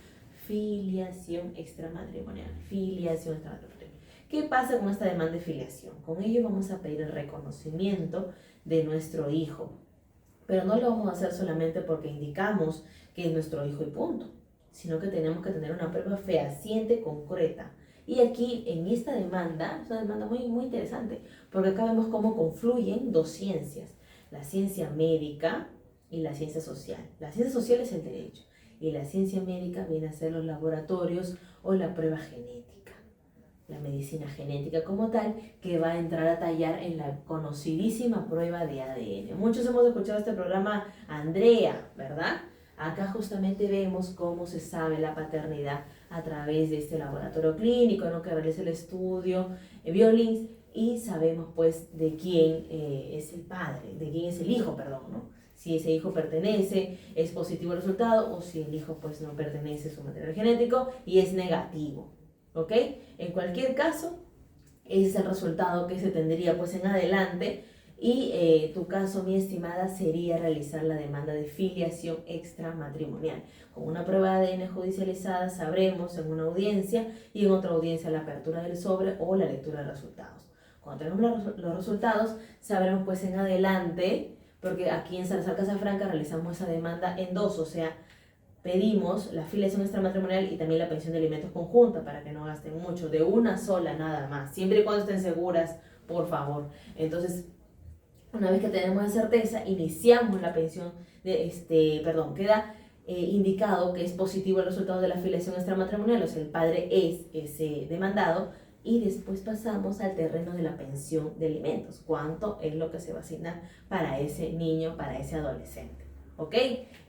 filiación extramatrimonial. ¿Qué pasa con esta demanda de filiación? Con ello vamos a pedir el reconocimiento de nuestro hijo, pero no lo vamos a hacer solamente porque indicamos que es nuestro hijo y punto, sino que tenemos que tener una prueba fehaciente, concreta. Y aquí, en esta demanda, es una demanda muy, muy interesante, porque acá vemos cómo confluyen 2 ciencias, la ciencia médica y la ciencia social. La ciencia social es el derecho, y la ciencia médica viene a ser los laboratorios o la prueba genética. La medicina genética como tal, que va a entrar a tallar en la conocidísima prueba de ADN. Muchos hemos escuchado este programa Andrea, ¿verdad? Acá justamente vemos cómo se sabe la paternidad a través de este laboratorio clínico, ¿no?, que realiza el estudio Violins, y sabemos pues de quién es el padre, de quién es el hijo, perdón, ¿no? Si ese hijo pertenece, es positivo el resultado, o si el hijo pues no pertenece a su material genético y es negativo. ¿Ok? En cualquier caso, ese es el resultado que se tendría pues en adelante, y tu caso, mi estimada, sería realizar la demanda de filiación extramatrimonial. Con una prueba de ADN judicializada sabremos en una audiencia, y en otra audiencia la apertura del sobre o la lectura de resultados. Cuando tenemos los resultados, sabremos pues en adelante, porque aquí en Salazar Casafranca realizamos esa demanda en 2, o sea, pedimos la filiación extramatrimonial y también la pensión de alimentos conjunta para que no gasten mucho, de una sola nada más, siempre y cuando estén seguras, por favor. Entonces, una vez que tenemos la certeza, iniciamos la pensión queda indicado que es positivo el resultado de la filiación extramatrimonial, o sea, el padre es ese demandado, y después pasamos al terreno de la pensión de alimentos. ¿Cuánto es lo que se va a asignar para ese niño, para ese adolescente? ¿Ok?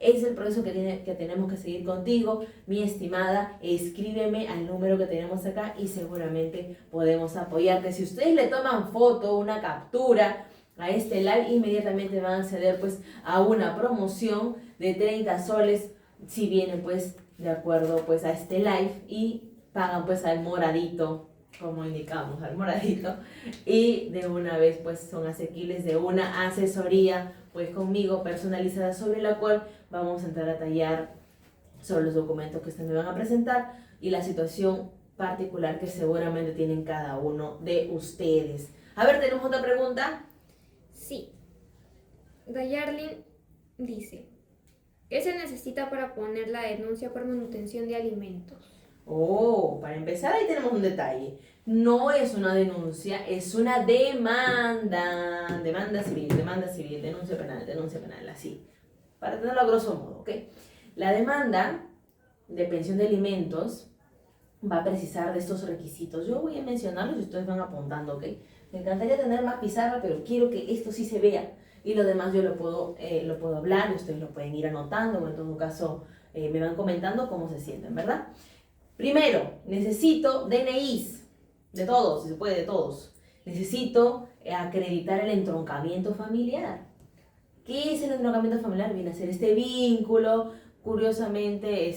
Ese es el proceso que tenemos que seguir contigo, mi estimada. Escríbeme al número que tenemos acá y seguramente podemos apoyarte. Si ustedes le toman foto, una captura a este live, inmediatamente van a acceder pues a una promoción de 30 soles si vienen pues de acuerdo pues a este live y pagan pues al moradito como indicamos, al moradito, y de una vez pues son asequibles de una asesoría pues conmigo personalizada sobre la cual vamos a entrar a tallar sobre los documentos que ustedes me van a presentar y la situación particular que seguramente tienen cada uno de ustedes. A ver, ¿tenemos otra pregunta? Sí. Dayarlin dice, ¿qué se necesita para poner la denuncia por manutención de alimentos? Oh, para empezar ahí tenemos un detalle. No es una denuncia, es una demanda. Demanda civil, denuncia penal, así. Para tenerlo a grosso modo, ¿ok? La demanda de pensión de alimentos va a precisar de estos requisitos. Yo voy a mencionarlos y ustedes van apuntando, ¿ok? Me encantaría tener más pizarra, pero quiero que esto sí se vea. Y lo demás yo lo puedo hablar, y ustedes lo pueden ir anotando, o en todo caso me van comentando cómo se sienten, ¿verdad? Primero, necesito DNIs, de todos, si se puede, de todos. Necesito acreditar el entroncamiento familiar. ¿Qué es el entroncamiento familiar? Viene a ser este vínculo, curiosamente,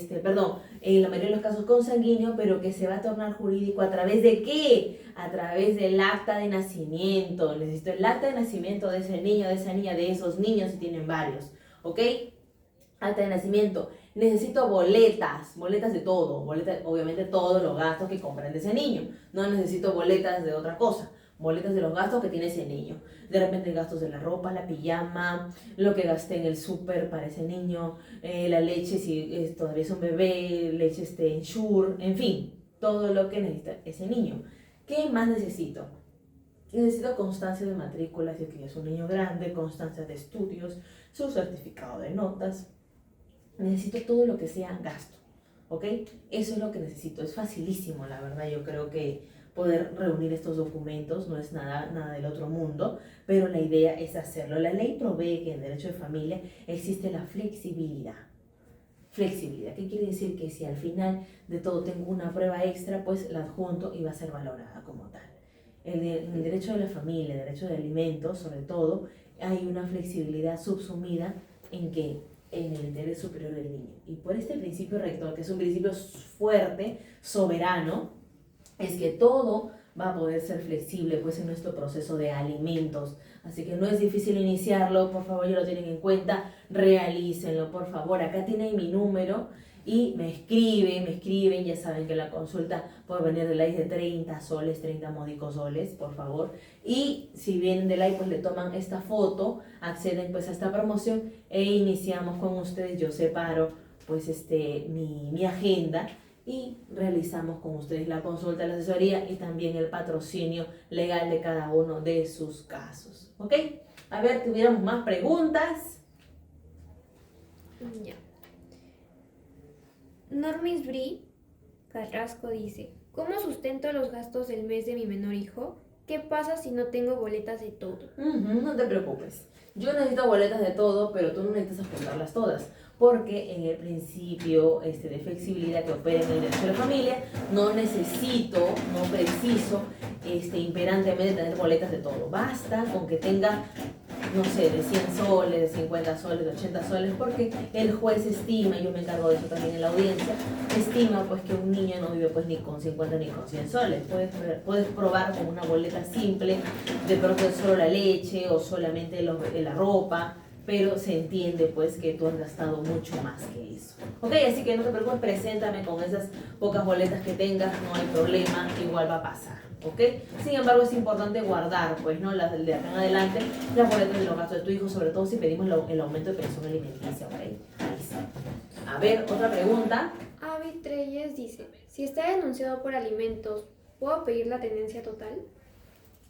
en la mayoría de los casos consanguíneo, pero que se va a tornar jurídico ¿a través de qué? A través del acta de nacimiento. Necesito el acta de nacimiento de ese niño, de esa niña, de esos niños si tienen varios, ¿ok? Acta de nacimiento. Necesito boletas de todo, obviamente todos los gastos que compran de ese niño. No necesito boletas de otra cosa, boletas de los gastos que tiene ese niño. De repente gastos de la ropa, la pijama, lo que gasté en el súper para ese niño, la leche si todavía es un bebé, leche Ensure, en fin, todo lo que necesita ese niño. ¿Qué más necesito? Necesito constancia de matrícula, si es que es un niño grande, constancia de estudios, su certificado de notas. Necesito todo lo que sea gasto, ¿ok? Eso es lo que necesito. Es facilísimo, la verdad. Yo creo que poder reunir estos documentos no es nada del otro mundo, pero la idea es hacerlo. La ley provee que en derecho de familia existe la flexibilidad. Flexibilidad, ¿qué quiere decir? Que si al final de todo tengo una prueba extra, pues la adjunto y va a ser valorada como tal. En el derecho de la familia, el derecho de alimentos, sobre todo, hay una flexibilidad subsumida en que en el interés superior del niño. Y por este principio rector, que es un principio fuerte, soberano, es que todo va a poder ser flexible pues en nuestro proceso de alimentos. Así que no es difícil iniciarlo, por favor, ya lo tienen en cuenta, realícenlo, por favor. Acá tienen mi número y me escriben, ya saben que la consulta puede venir de live de 30 soles, 30 módicos soles, por favor. Y si vienen de live, pues le toman esta foto, acceden pues a esta promoción e iniciamos con ustedes. Yo separo pues mi agenda y realizamos con ustedes la consulta, la asesoría y también el patrocinio legal de cada uno de sus casos. ¿Ok? A ver, ¿tuviéramos más preguntas? Ya. Normis Bri Carrasco dice, ¿cómo sustento los gastos del mes de mi menor hijo? ¿Qué pasa si no tengo boletas de todo? No te preocupes. Yo necesito boletas de todo, pero tú no necesitas apuntarlas todas. Porque en el principio de flexibilidad que opera en el derecho de la familia, no preciso imperantemente tener boletas de todo. Basta con que tenga, no sé, de 100 soles, de 50 soles, de 80 soles, porque el juez estima, y yo me encargo de eso también en la audiencia, estima pues que un niño no vive pues ni con 50 ni con 100 soles. Puedes probar con una boleta simple, de pronto es solo la leche o solamente la ropa, pero se entiende pues que tú has gastado mucho más que eso. Ok, así que no te preocupes, preséntame con esas pocas boletas que tengas, no hay problema, igual va a pasar. ¿Ok? Sin embargo, es importante guardar, pues, ¿no? Las de acá en adelante, las boletas de los gastos de tu hijo, sobre todo si pedimos el aumento de pensión alimenticia, ¿ok? Ahí sí. A ver, otra pregunta. Avi Treyes dice, si está denunciado por alimentos, ¿puedo pedir la tenencia total?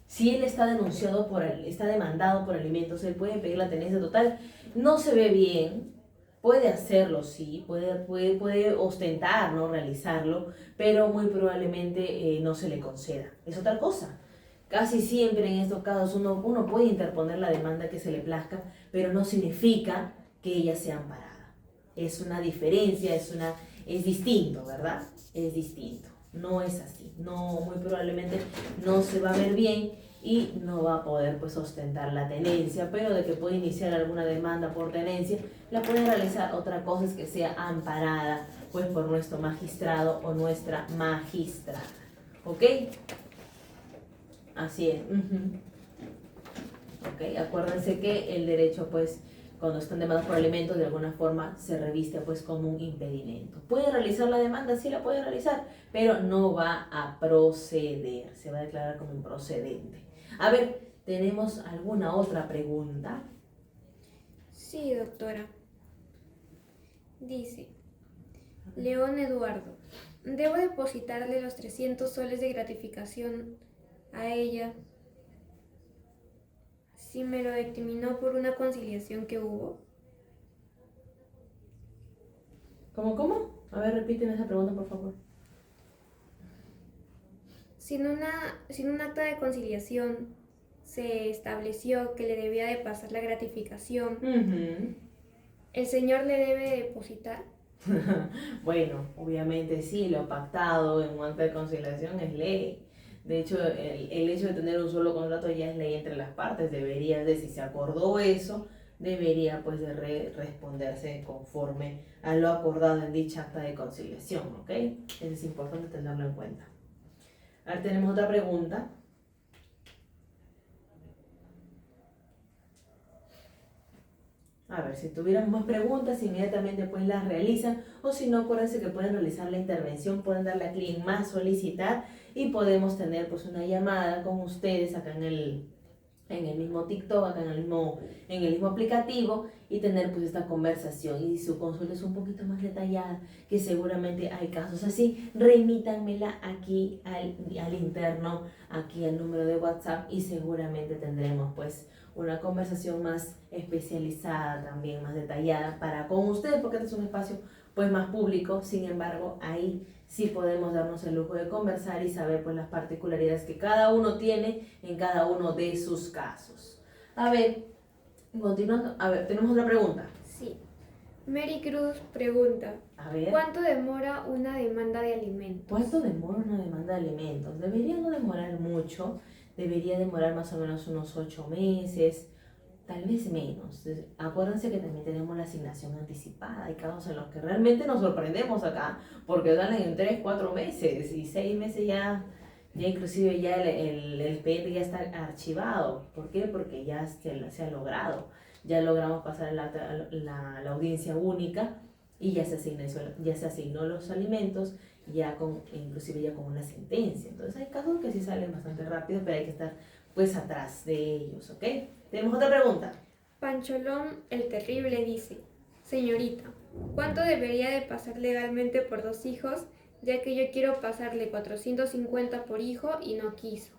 Si él está demandado por alimentos, él puede pedir la tenencia total. No se ve bien. Puede hacerlo, sí, puede ostentar, ¿no? Realizarlo, pero muy probablemente no se le conceda. Es otra cosa. Casi siempre en estos casos uno puede interponer la demanda que se le plazca, pero no significa que ella sea amparada. Es una diferencia, es distinto, ¿verdad? Es distinto. No es así. No, muy probablemente no se va a ver bien y no va a poder pues ostentar la tenencia, pero de que puede iniciar alguna demanda por tenencia, la puede realizar. Otra cosa es que sea amparada pues por nuestro magistrado o nuestra magistrada. ¿Ok? Así es. ¿Ok? Acuérdense que el derecho, pues, cuando están demandados por alimentos, de alguna forma se reviste, pues, como un impedimento. ¿Puede realizar la demanda? Sí la puede realizar, pero no va a proceder. Se va a declarar como improcedente. A ver, ¿tenemos alguna otra pregunta? Sí, doctora. Dice, León Eduardo, ¿debo depositarle los 300 soles de gratificación a ella si me lo determinó por una conciliación que hubo? ¿Cómo? A ver, repíteme esa pregunta, por favor. Si en un acta de conciliación se estableció que le debía de pasar la gratificación, ¿el señor le debe depositar? Bueno, obviamente sí, lo pactado en un acta de conciliación es ley. De hecho, el hecho de tener un solo contrato ya es ley entre las partes. Debería de, si se acordó eso, debería pues de responderse conforme a lo acordado en dicha acta de conciliación, ¿ok? Eso es importante tenerlo en cuenta. Ahora tenemos otra pregunta. A ver, si tuvieran más preguntas, inmediatamente pues las realizan, o si no, acuérdense que pueden realizar la intervención, pueden darle a clic en más solicitar y podemos tener pues una llamada con ustedes acá en el mismo TikTok, acá en el mismo aplicativo, y tener pues esta conversación. Y si su consulta es un poquito más detallada, que seguramente hay casos así, remítanmela aquí al interno, aquí al número de WhatsApp, y seguramente tendremos pues una conversación más especializada también, más detallada para con ustedes, porque este es un espacio pues más público. Sin embargo, ahí sí podemos darnos el lujo de conversar y saber pues las particularidades que cada uno tiene en cada uno de sus casos. A ver, continuando, a ver, tenemos otra pregunta. Sí. Mary Cruz pregunta, A ver, ¿cuánto demora una demanda de alimentos? ¿cuánto demora una demanda de alimentos? Debería no demorar mucho, debería demorar más o menos unos 8 meses, tal vez menos. Acuérdense que también tenemos la asignación anticipada. Hay casos en los que realmente nos sorprendemos acá, porque salen en 3, 4 meses y 6 meses ya inclusive ya el expediente ya está archivado. ¿Por qué? Porque ya se ha logrado. Ya logramos pasar la audiencia única y ya se asignó los alimentos, inclusive ya con una sentencia. Entonces hay casos que sí salen bastante rápido, pero hay que estar pues atrás de ellos, ¿ok? Tenemos otra pregunta. Pancholón el Terrible dice, señorita, ¿cuánto debería de pasar legalmente por 2 hijos, ya que yo quiero pasarle 450 por hijo y no quiso?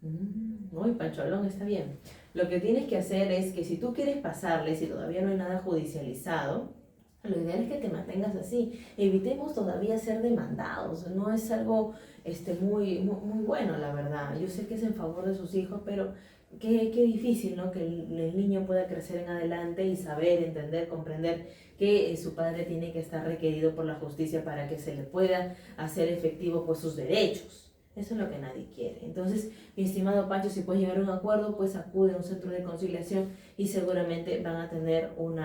Muy pancholón, está bien. Lo que tienes que hacer es que si tú quieres pasarle, si todavía no hay nada judicializado, lo ideal es que te mantengas así. Evitemos todavía ser demandados. No es algo muy bueno, la verdad. Yo sé que es en favor de sus hijos, pero qué difícil, ¿no? Que el niño pueda crecer en adelante y saber, entender, comprender que su padre tiene que estar requerido por la justicia para que se le pueda hacer efectivo pues sus derechos. Eso es lo que nadie quiere. Entonces, mi estimado Pancho, si puedes llegar a un acuerdo, pues acude a un centro de conciliación y seguramente van a tener un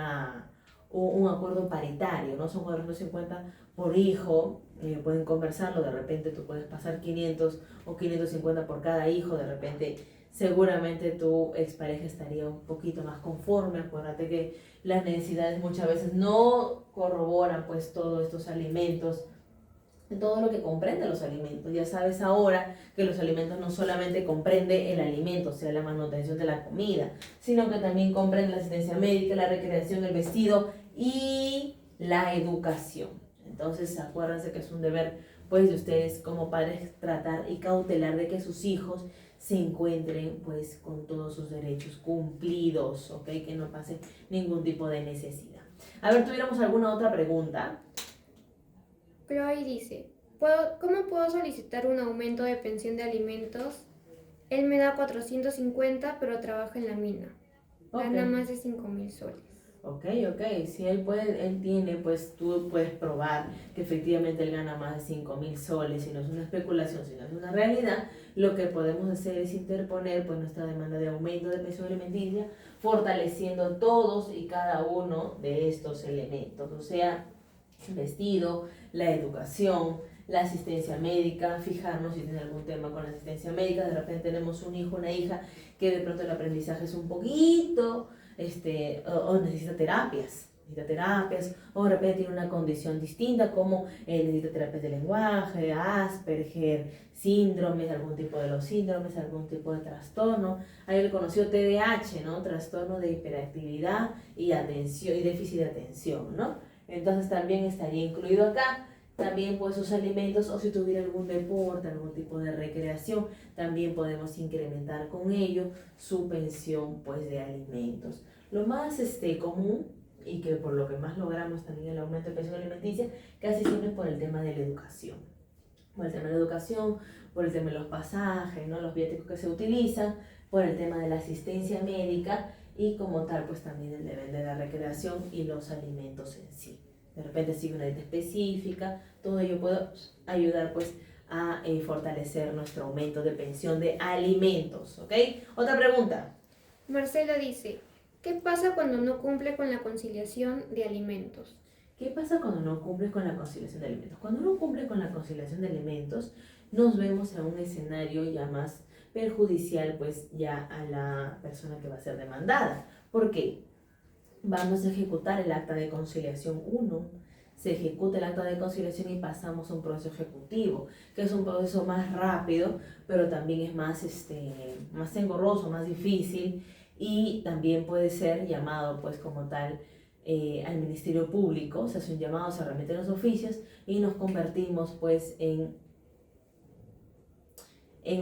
acuerdo paritario, ¿no? Son 450 por hijo, pueden conversarlo, de repente tú puedes pasar 500 o 550 por cada hijo, de repente seguramente tu expareja estaría un poquito más conforme. Acuérdate que las necesidades muchas veces no corroboran pues todos estos alimentos, todo lo que comprende los alimentos. Ya sabes ahora que los alimentos no solamente comprende el alimento, o sea, la manutención de la comida, sino que también comprende la asistencia médica, la recreación, el vestido y la educación. Entonces, acuérdense que es un deber pues de ustedes como padres tratar y cautelar de que sus hijos se encuentren pues con todos sus derechos cumplidos, ¿ok? Que no pase ningún tipo de necesidad. A ver, ¿tuviéramos alguna otra pregunta? Chloe dice, ¿cómo puedo solicitar un aumento de pensión de alimentos? Él me da 450, pero trabaja en la mina. Gana más de 5.000 soles. Ok. Si él tiene, pues tú puedes probar que efectivamente él gana más de 5.000 soles, si no es una especulación, si no es una realidad. Lo que podemos hacer es interponer pues nuestra demanda de aumento de pensión alimenticia, fortaleciendo todos y cada uno de estos elementos, o sea, el vestido, la educación, la asistencia médica, fijarnos si tiene algún tema con la asistencia médica. De repente tenemos un hijo, una hija que de pronto el aprendizaje es un poquito, o necesita terapias, o de repente tiene una condición distinta como necesita terapias de lenguaje, Asperger, síndromes, algún tipo de los síndromes, algún tipo de trastorno. Hay el conocido TDAH, ¿no? Trastorno de hiperactividad y atención y déficit de atención, ¿no? Entonces también estaría incluido acá. También pues sus alimentos, o si tuviera algún deporte, algún tipo de recreación, también podemos incrementar con ello su pensión pues de alimentos. Lo más común y que por lo que más logramos también el aumento de pensión alimenticia, casi siempre es por el tema de la educación. Por el tema de la educación, por el tema de los pasajes, ¿no? Los viáticos que se utilizan, por el tema de la asistencia médica y como tal pues también el nivel de la recreación y los alimentos en sí. De repente sigue una dieta específica, todo ello puede ayudar pues a fortalecer nuestro aumento de pensión de alimentos, ¿ok? Otra pregunta. Marcelo dice, ¿qué pasa cuando no cumple con la conciliación de alimentos? ¿Qué pasa cuando no cumples con la conciliación de alimentos? Cuando no cumple con la conciliación de alimentos, nos vemos en un escenario ya más perjudicial pues ya a la persona que va a ser demandada. ¿Por qué? Vamos a ejecutar el acta de conciliación 1, se ejecuta el acta de conciliación y pasamos a un proceso ejecutivo, que es un proceso más rápido, pero también es más, más engorroso, más difícil, y también puede ser llamado pues como tal al Ministerio Público, se hace un llamado, se remiten los oficios y nos convertimos pues en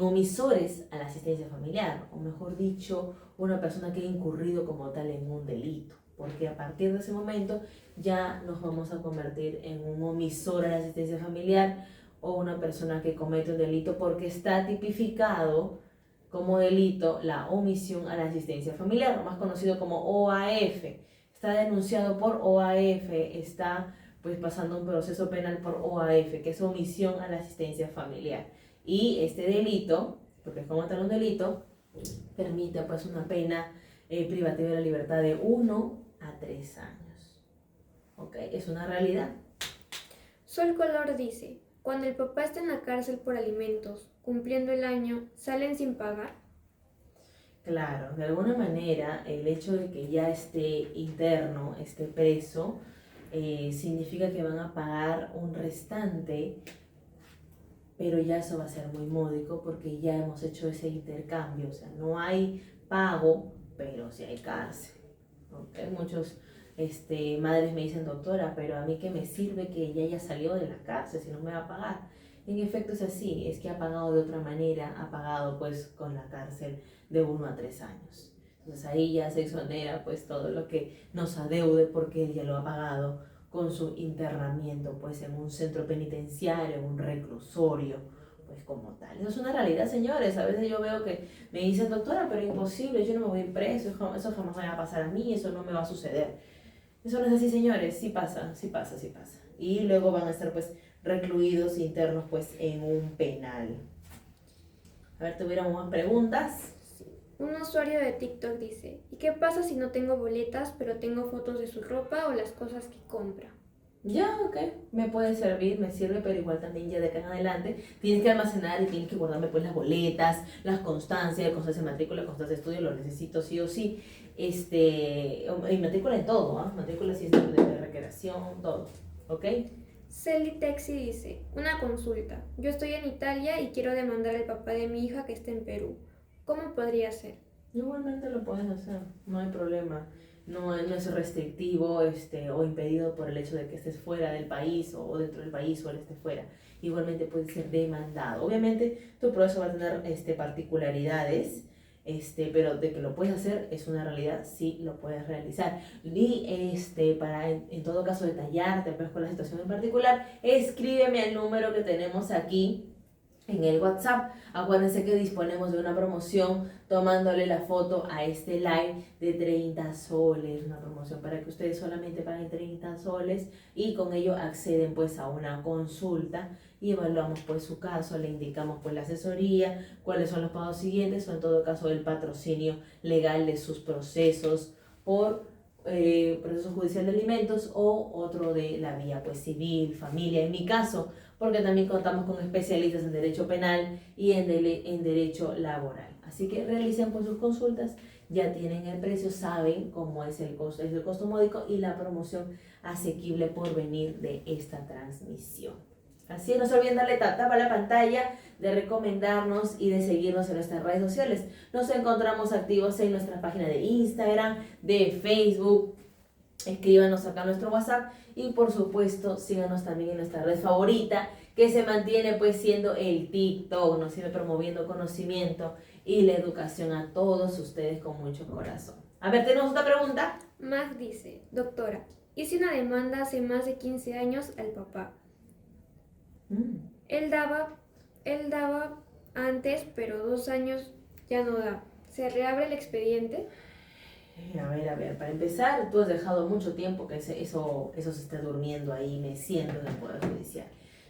omisores a la asistencia familiar, o mejor dicho, una persona que ha incurrido como tal en un delito, porque a partir de ese momento ya nos vamos a convertir en un omisor a la asistencia familiar o una persona que comete un delito porque está tipificado como delito la omisión a la asistencia familiar, más conocido como OAF. Está denunciado por OAF, está pues pasando un proceso penal por OAF, que es omisión a la asistencia familiar. Y este delito, porque es como tal un delito, permite pues una pena privativa de la libertad de 1 a 3 años. ¿Ok? Es una realidad. Sol Color dice, cuando el papá está en la cárcel por alimentos, cumpliendo el año, ¿salen sin pagar? Claro, de alguna manera el hecho de que ya esté interno, esté preso, significa que van a pagar un restante, pero ya eso va a ser muy módico porque ya hemos hecho ese intercambio, o sea, no hay pago, pero sí hay cárcel. ¿Okay? Muchos madres me dicen, doctora, pero a mí qué me sirve que ella ya salió de la cárcel si no me va a pagar. En efecto es así, es que ha pagado de otra manera, ha pagado pues con la cárcel de 1 a 3 años. Entonces ahí ya se exonera pues todo lo que nos adeude porque él ya lo ha pagado con su internamiento pues en un centro penitenciario, en un reclusorio, pues como tal. Eso es una realidad, señores. A veces yo veo que me dicen, doctora, pero imposible, yo no me voy a ir preso, eso jamás me va a pasar a mí, eso no me va a suceder. Eso no es así, señores, sí pasa, sí pasa, sí pasa. Y luego van a estar pues recluidos internos pues en un penal. A ver, tuviéramos más preguntas. Un usuario de TikTok dice, ¿y qué pasa si no tengo boletas, pero tengo fotos de su ropa o las cosas que compra? Ya, ok, me puede servir, me sirve, pero igual también ya de acá en adelante tienes que almacenar y tienes que guardarme pues las boletas, las constancias, constancia de matrícula, constancia de estudio, lo necesito sí o sí. Y matrícula en todo, ¿ah? Matrícula sí es de recreación, todo, ¿ok? Celi Texi dice, una consulta, yo estoy en Italia y quiero demandar al papá de mi hija que está en Perú. ¿Cómo podría ser? Igualmente lo puedes hacer, no hay problema. No es restrictivo o impedido por el hecho de que estés fuera del país o dentro del país o él esté fuera. Igualmente puede ser demandado. Obviamente tu proceso va a tener particularidades, pero de que lo puedes hacer es una realidad, sí lo puedes realizar. Y para en todo caso detallarte pues, con la situación en particular, escríbeme al número que tenemos aquí en el WhatsApp. Acuérdense que disponemos de una promoción tomándole la foto a este live de 30 soles, una promoción para que ustedes solamente paguen 30 soles y con ello acceden pues a una consulta y evaluamos pues su caso, le indicamos pues la asesoría, cuáles son los pagos siguientes o en todo caso el patrocinio legal de sus procesos por proceso judicial de alimentos o otro de la vía pues civil, familia, en mi caso, porque también contamos con especialistas en derecho penal y en derecho laboral. Así que realicen pues sus consultas, ya tienen el precio, saben cómo es el costo módico y la promoción asequible por venir de esta transmisión. Así no se olviden darle tap a la pantalla, de recomendarnos y de seguirnos en nuestras redes sociales. Nos encontramos activos en nuestra página de Instagram, de Facebook. Escríbanos acá a nuestro WhatsApp y por supuesto síganos también en nuestra red favorita que se mantiene pues siendo el TikTok, nos sigue promoviendo conocimiento y la educación a todos ustedes con mucho corazón. A ver, tenemos otra pregunta. Mag dice, doctora, hice una demanda hace más de 15 años al papá. Él daba antes, pero 2 años ya no da. ¿Se reabre el expediente? A ver, para empezar, tú has dejado mucho tiempo que eso se esté durmiendo ahí, meciendo en el Poder Judicial.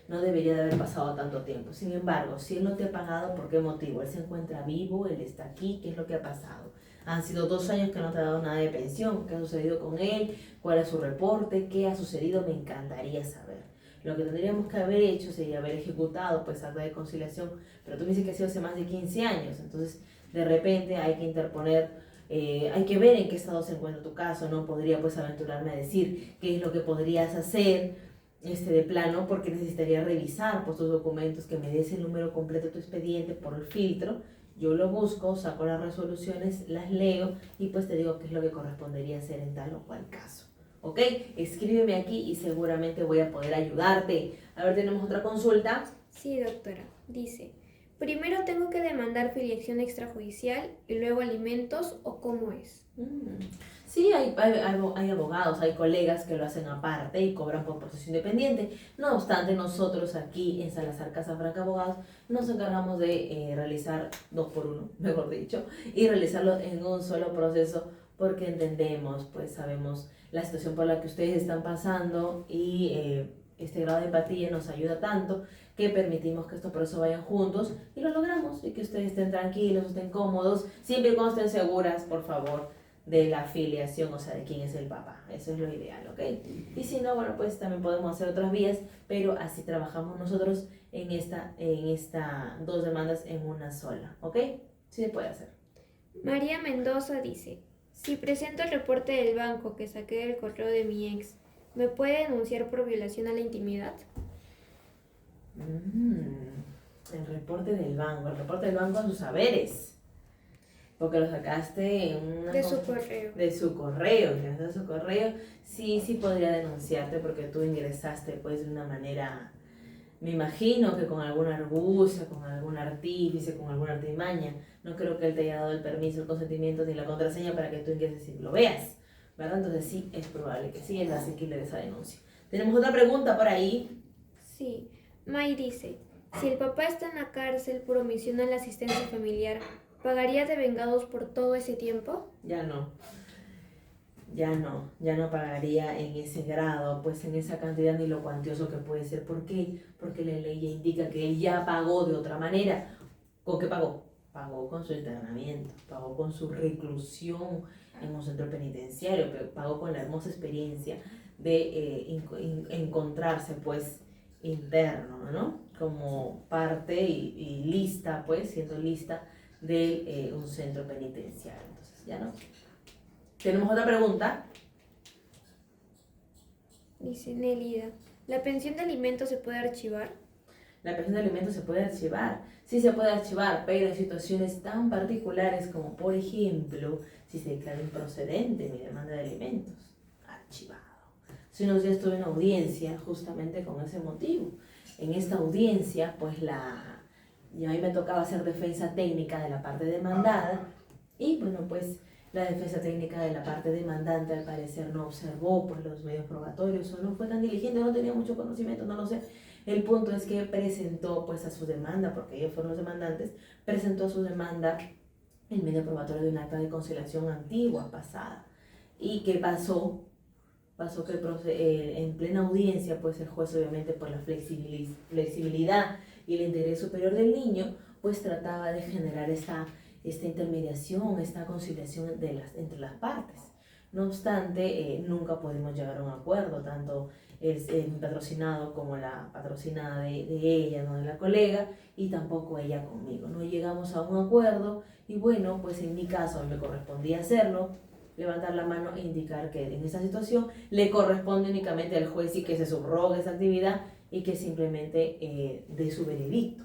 No debería de haber pasado tanto tiempo. Sin embargo, si él no te ha pagado, ¿por qué motivo? Él se encuentra vivo, él está aquí, ¿qué es lo que ha pasado? Han sido 2 años que no te ha dado nada de pensión. ¿Qué ha sucedido con él? ¿Cuál es su reporte? ¿Qué ha sucedido? Me encantaría saber. Lo que tendríamos que haber hecho sería haber ejecutado pues acta de conciliación, pero tú me dices que ha sido hace más de 15 años, entonces de repente hay que interponer, hay que ver en qué estado se encuentra tu caso. No podría pues aventurarme a decir qué es lo que podrías hacer de plano, porque necesitaría revisar pues tus documentos, que me des el número completo de tu expediente por el filtro. Yo lo busco, saco las resoluciones, las leo y pues te digo qué es lo que correspondería hacer en tal o cual caso. ¿Ok? Escríbeme aquí y seguramente voy a poder ayudarte. A ver, ¿tenemos otra consulta? Sí, doctora. Dice, primero tengo que demandar filiación extrajudicial y luego alimentos, ¿o cómo es? Sí, hay abogados, hay colegas que lo hacen aparte y cobran por proceso independiente. No obstante, nosotros aquí en Salazar Casafranca Abogados nos encargamos de realizar 2 por 1, mejor dicho, y realizarlo en un solo proceso, porque entendemos, pues sabemos la situación por la que ustedes están pasando y este grado de empatía nos ayuda tanto que permitimos que estos procesos vayan juntos y lo logramos, y que ustedes estén tranquilos, estén cómodos, siempre y cuando estén seguras, por favor, de la afiliación, o sea, de quién es el papá. Eso es lo ideal, ¿ok? Y si no, bueno, pues también podemos hacer otras vías, pero así trabajamos nosotros en esta 2 demandas en una sola, ¿ok? Sí se puede hacer. María Mendoza dice, si presento el reporte del banco que saqué del correo de mi ex, ¿me puede denunciar por violación a la intimidad? El reporte del banco a sus saberes. Porque lo sacaste de su correo. De su correo, sí podría denunciarte, porque tú ingresaste pues de una manera, me imagino que con alguna argucia, con algún artífice, con alguna artimaña. No creo que él te haya dado el permiso, el consentimiento ni la contraseña para que tú ingreses y lo veas, ¿verdad? Entonces sí, es probable que sí, él hace que le dé esa denuncia. ¿Tenemos otra pregunta por ahí? Sí, May dice, si el papá está en la cárcel por omisión a la asistencia familiar, ¿pagaría de vengados por todo ese tiempo? Ya no pagaría en ese grado, pues en esa cantidad, ni lo cuantioso que puede ser. ¿Por qué? Porque la ley ya indica que él ya pagó de otra manera. ¿Con qué pagó? Pagó con su internamiento, pagó con su reclusión en un centro penitenciario, pagó con la hermosa experiencia de encontrarse pues interno, ¿no? Como parte y lista, pues siendo lista de un centro penitenciario. Entonces ya no. ¿Tenemos otra pregunta? Dice Nelida, ¿la pensión de alimentos se puede archivar? La pensión de alimentos se puede archivar. Sí se puede archivar, pero en situaciones tan particulares como, por ejemplo, si se declara improcedente mi demanda de alimentos. Archivado. Hace unos días tuve una audiencia justamente con ese motivo. En esta audiencia, pues y a mí me tocaba hacer defensa técnica de la parte demandada, y bueno, pues la defensa técnica de la parte demandante al parecer no observó pues los medios probatorios, o no fue tan diligente, no tenía mucho conocimiento, no lo sé. El punto es que presentó pues a su demanda, porque ellos fueron los demandantes, presentó a su demanda el medio probatorio de un acta de conciliación antigua, pasada. ¿Y qué pasó? Pasó que en plena audiencia, pues el juez, obviamente por la flexibilidad y el interés superior del niño, pues trataba de generar esta intermediación, esta conciliación entre las partes. No obstante, nunca pudimos llegar a un acuerdo, tanto el patrocinado como la patrocinada de ella, no de la colega, y tampoco ella conmigo. No llegamos a un acuerdo y bueno, pues en mi caso me correspondía hacerlo, levantar la mano e indicar que en esta situación le corresponde únicamente al juez y que se subrogue esa actividad y que simplemente dé su veredicto.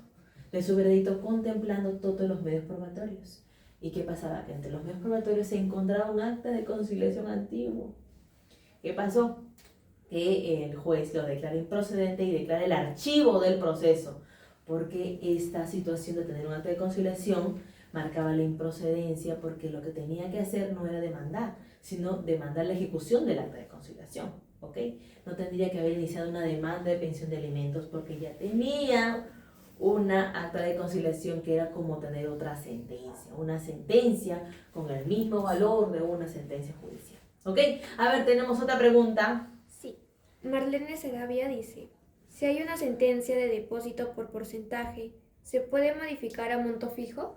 De su veredicto contemplando todos los medios probatorios. ¿Y qué pasaba? Que entre los medios probatorios se encontraba un acta de conciliación antiguo. ¿Qué pasó? Que el juez lo declara improcedente y declara el archivo del proceso, porque esta situación de tener un acta de conciliación marcaba la improcedencia, porque lo que tenía que hacer no era demandar, sino demandar la ejecución del acta de conciliación, ¿ok? No tendría que haber iniciado una demanda de pensión de alimentos porque ya tenía una acta de conciliación que era como tener otra sentencia, una sentencia con el mismo valor de una sentencia judicial. ¿Ok? A ver, tenemos otra pregunta. Sí. Marlene Segovia dice, si hay una sentencia de depósito por porcentaje, ¿se puede modificar a monto fijo?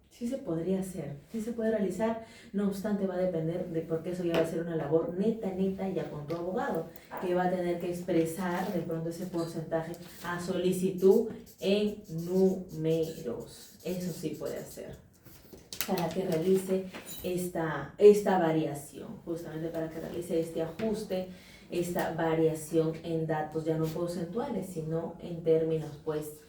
Sí se podría hacer, sí se puede realizar, no obstante va a depender de, porque eso ya va a ser una labor neta ya con tu abogado, que va a tener que expresar de pronto ese porcentaje a solicitud en números. Eso sí puede hacer, para que realice esta variación, justamente para que realice este ajuste, esta variación en datos ya no porcentuales, sino en términos pues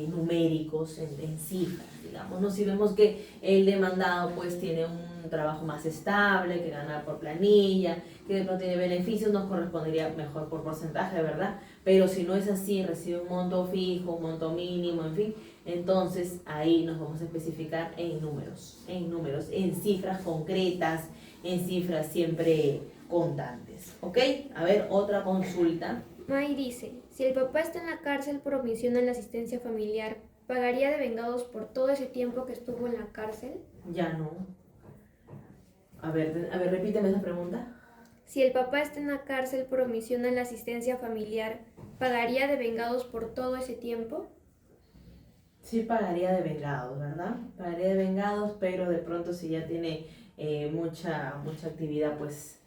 numéricos, en cifras, digamos, ¿no? Si vemos que el demandado pues tiene un trabajo más estable, que gana por planilla, que no tiene beneficios, nos correspondería mejor por porcentaje, ¿verdad? Pero si no es así, recibe un monto fijo, un monto mínimo, en fin, entonces ahí nos vamos a especificar en números, en cifras concretas, en cifras siempre contantes, ¿ok? A ver, otra consulta. May dice, si el papá está en la cárcel por omisión en la asistencia familiar, ¿pagaría de vengados por todo ese tiempo que estuvo en la cárcel? Ya no. A ver, repíteme esa pregunta. Si el papá está en la cárcel por omisión en la asistencia familiar, ¿pagaría de vengados por todo ese tiempo? Sí pagaría de vengados, ¿verdad? Pagaría de vengados, pero de pronto si ya tiene mucha actividad pues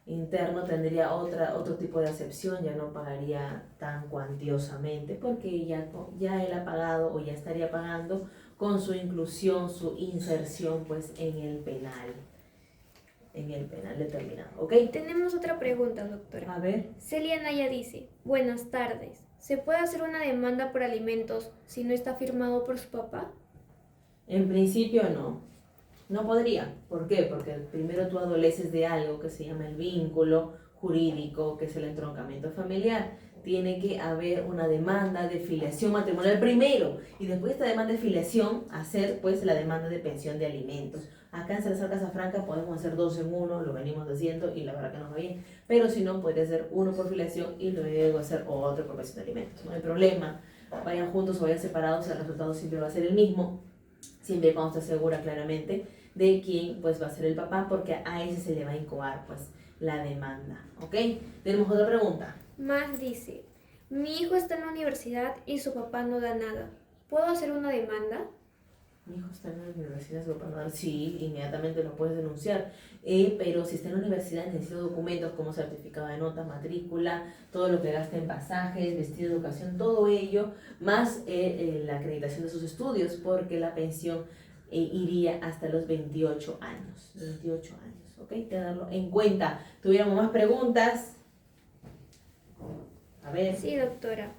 interno, tendría otro tipo de acepción, ya no pagaría tan cuantiosamente porque ya él ha pagado o ya estaría pagando con su inclusión, su inserción pues en el penal determinado, ¿ok? Tenemos otra pregunta, doctora. A ver. Celia Naya dice, buenas tardes, ¿se puede hacer una demanda por alimentos si no está firmado por su papá? En principio no podría. ¿Por qué? Porque primero tú adoleces de algo que se llama el vínculo jurídico, que es el entroncamiento familiar. Tiene que haber una demanda de filiación matrimonial primero y después de esta demanda de filiación hacer pues la demanda de pensión de alimentos. Acá en Salazar Casafranca podemos hacer 2 en 1, lo venimos haciendo y la verdad que nos va bien. Pero si no, podría ser uno por filiación y luego hacer otro por pensión de alimentos. No hay problema. Vayan juntos o vayan separados, el resultado siempre va a ser el mismo. Siempre cuando esté segura claramente de quién pues va a ser el papá, porque a ese se le va a incoar pues la demanda, ¿ok? Tenemos otra pregunta. Más dice, mi hijo está en la universidad y su papá no da nada, ¿puedo hacer una demanda? Mi hijo está en la universidad, su papá no da, sí, inmediatamente lo puedes denunciar, pero si está en la universidad necesita documentos como certificado de notas, matrícula, todo lo que gasta en pasajes, vestido de educación, todo ello, más la acreditación de sus estudios, porque la pensión iría hasta los 28 años, 28 años, ¿ok? Tenerlo en cuenta. ¿Tuviéramos más preguntas? A ver. Sí, doctora.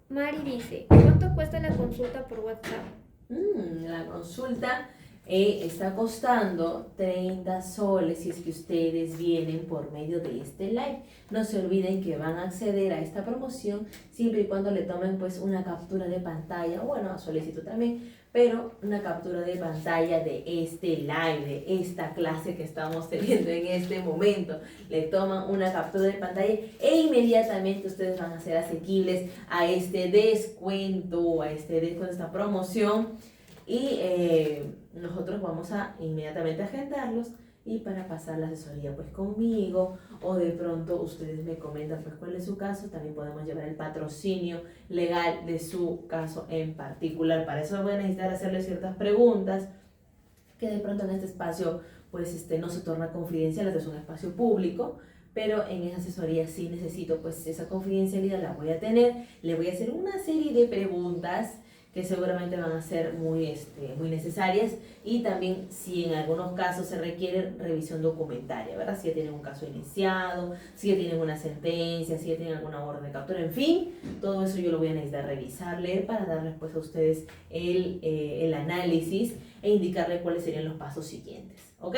Mari dice, ¿cuánto cuesta la consulta por WhatsApp? La consulta está costando 30 soles si es que ustedes vienen por medio de este live. No se olviden que van a acceder a esta promoción siempre y cuando le tomen pues una captura de pantalla, bueno, a solicitud también, pero una captura de pantalla de este live, de esta clase que estamos teniendo en este momento. Le toman una captura de pantalla e inmediatamente ustedes van a ser asequibles a este descuento, esta promoción. Y nosotros vamos a inmediatamente agendarlos y para pasar la asesoría pues conmigo, o de pronto ustedes me comentan pues cuál es su caso, también podemos llevar el patrocinio legal de su caso en particular. Para eso voy a necesitar hacerle ciertas preguntas que de pronto en este espacio pues no se torna confidencial, este es un espacio público, pero en esa asesoría sí necesito pues esa confidencialidad, la voy a tener, le voy a hacer una serie de preguntas que seguramente van a ser muy necesarias, y también si en algunos casos se requiere revisión documentaria, ¿verdad? Si ya tienen un caso iniciado, si ya tienen una sentencia, si ya tienen alguna orden de captura, en fin, todo eso yo lo voy a necesitar revisar, leer, para darles pues a ustedes el análisis e indicarles cuáles serían los pasos siguientes, ¿ok?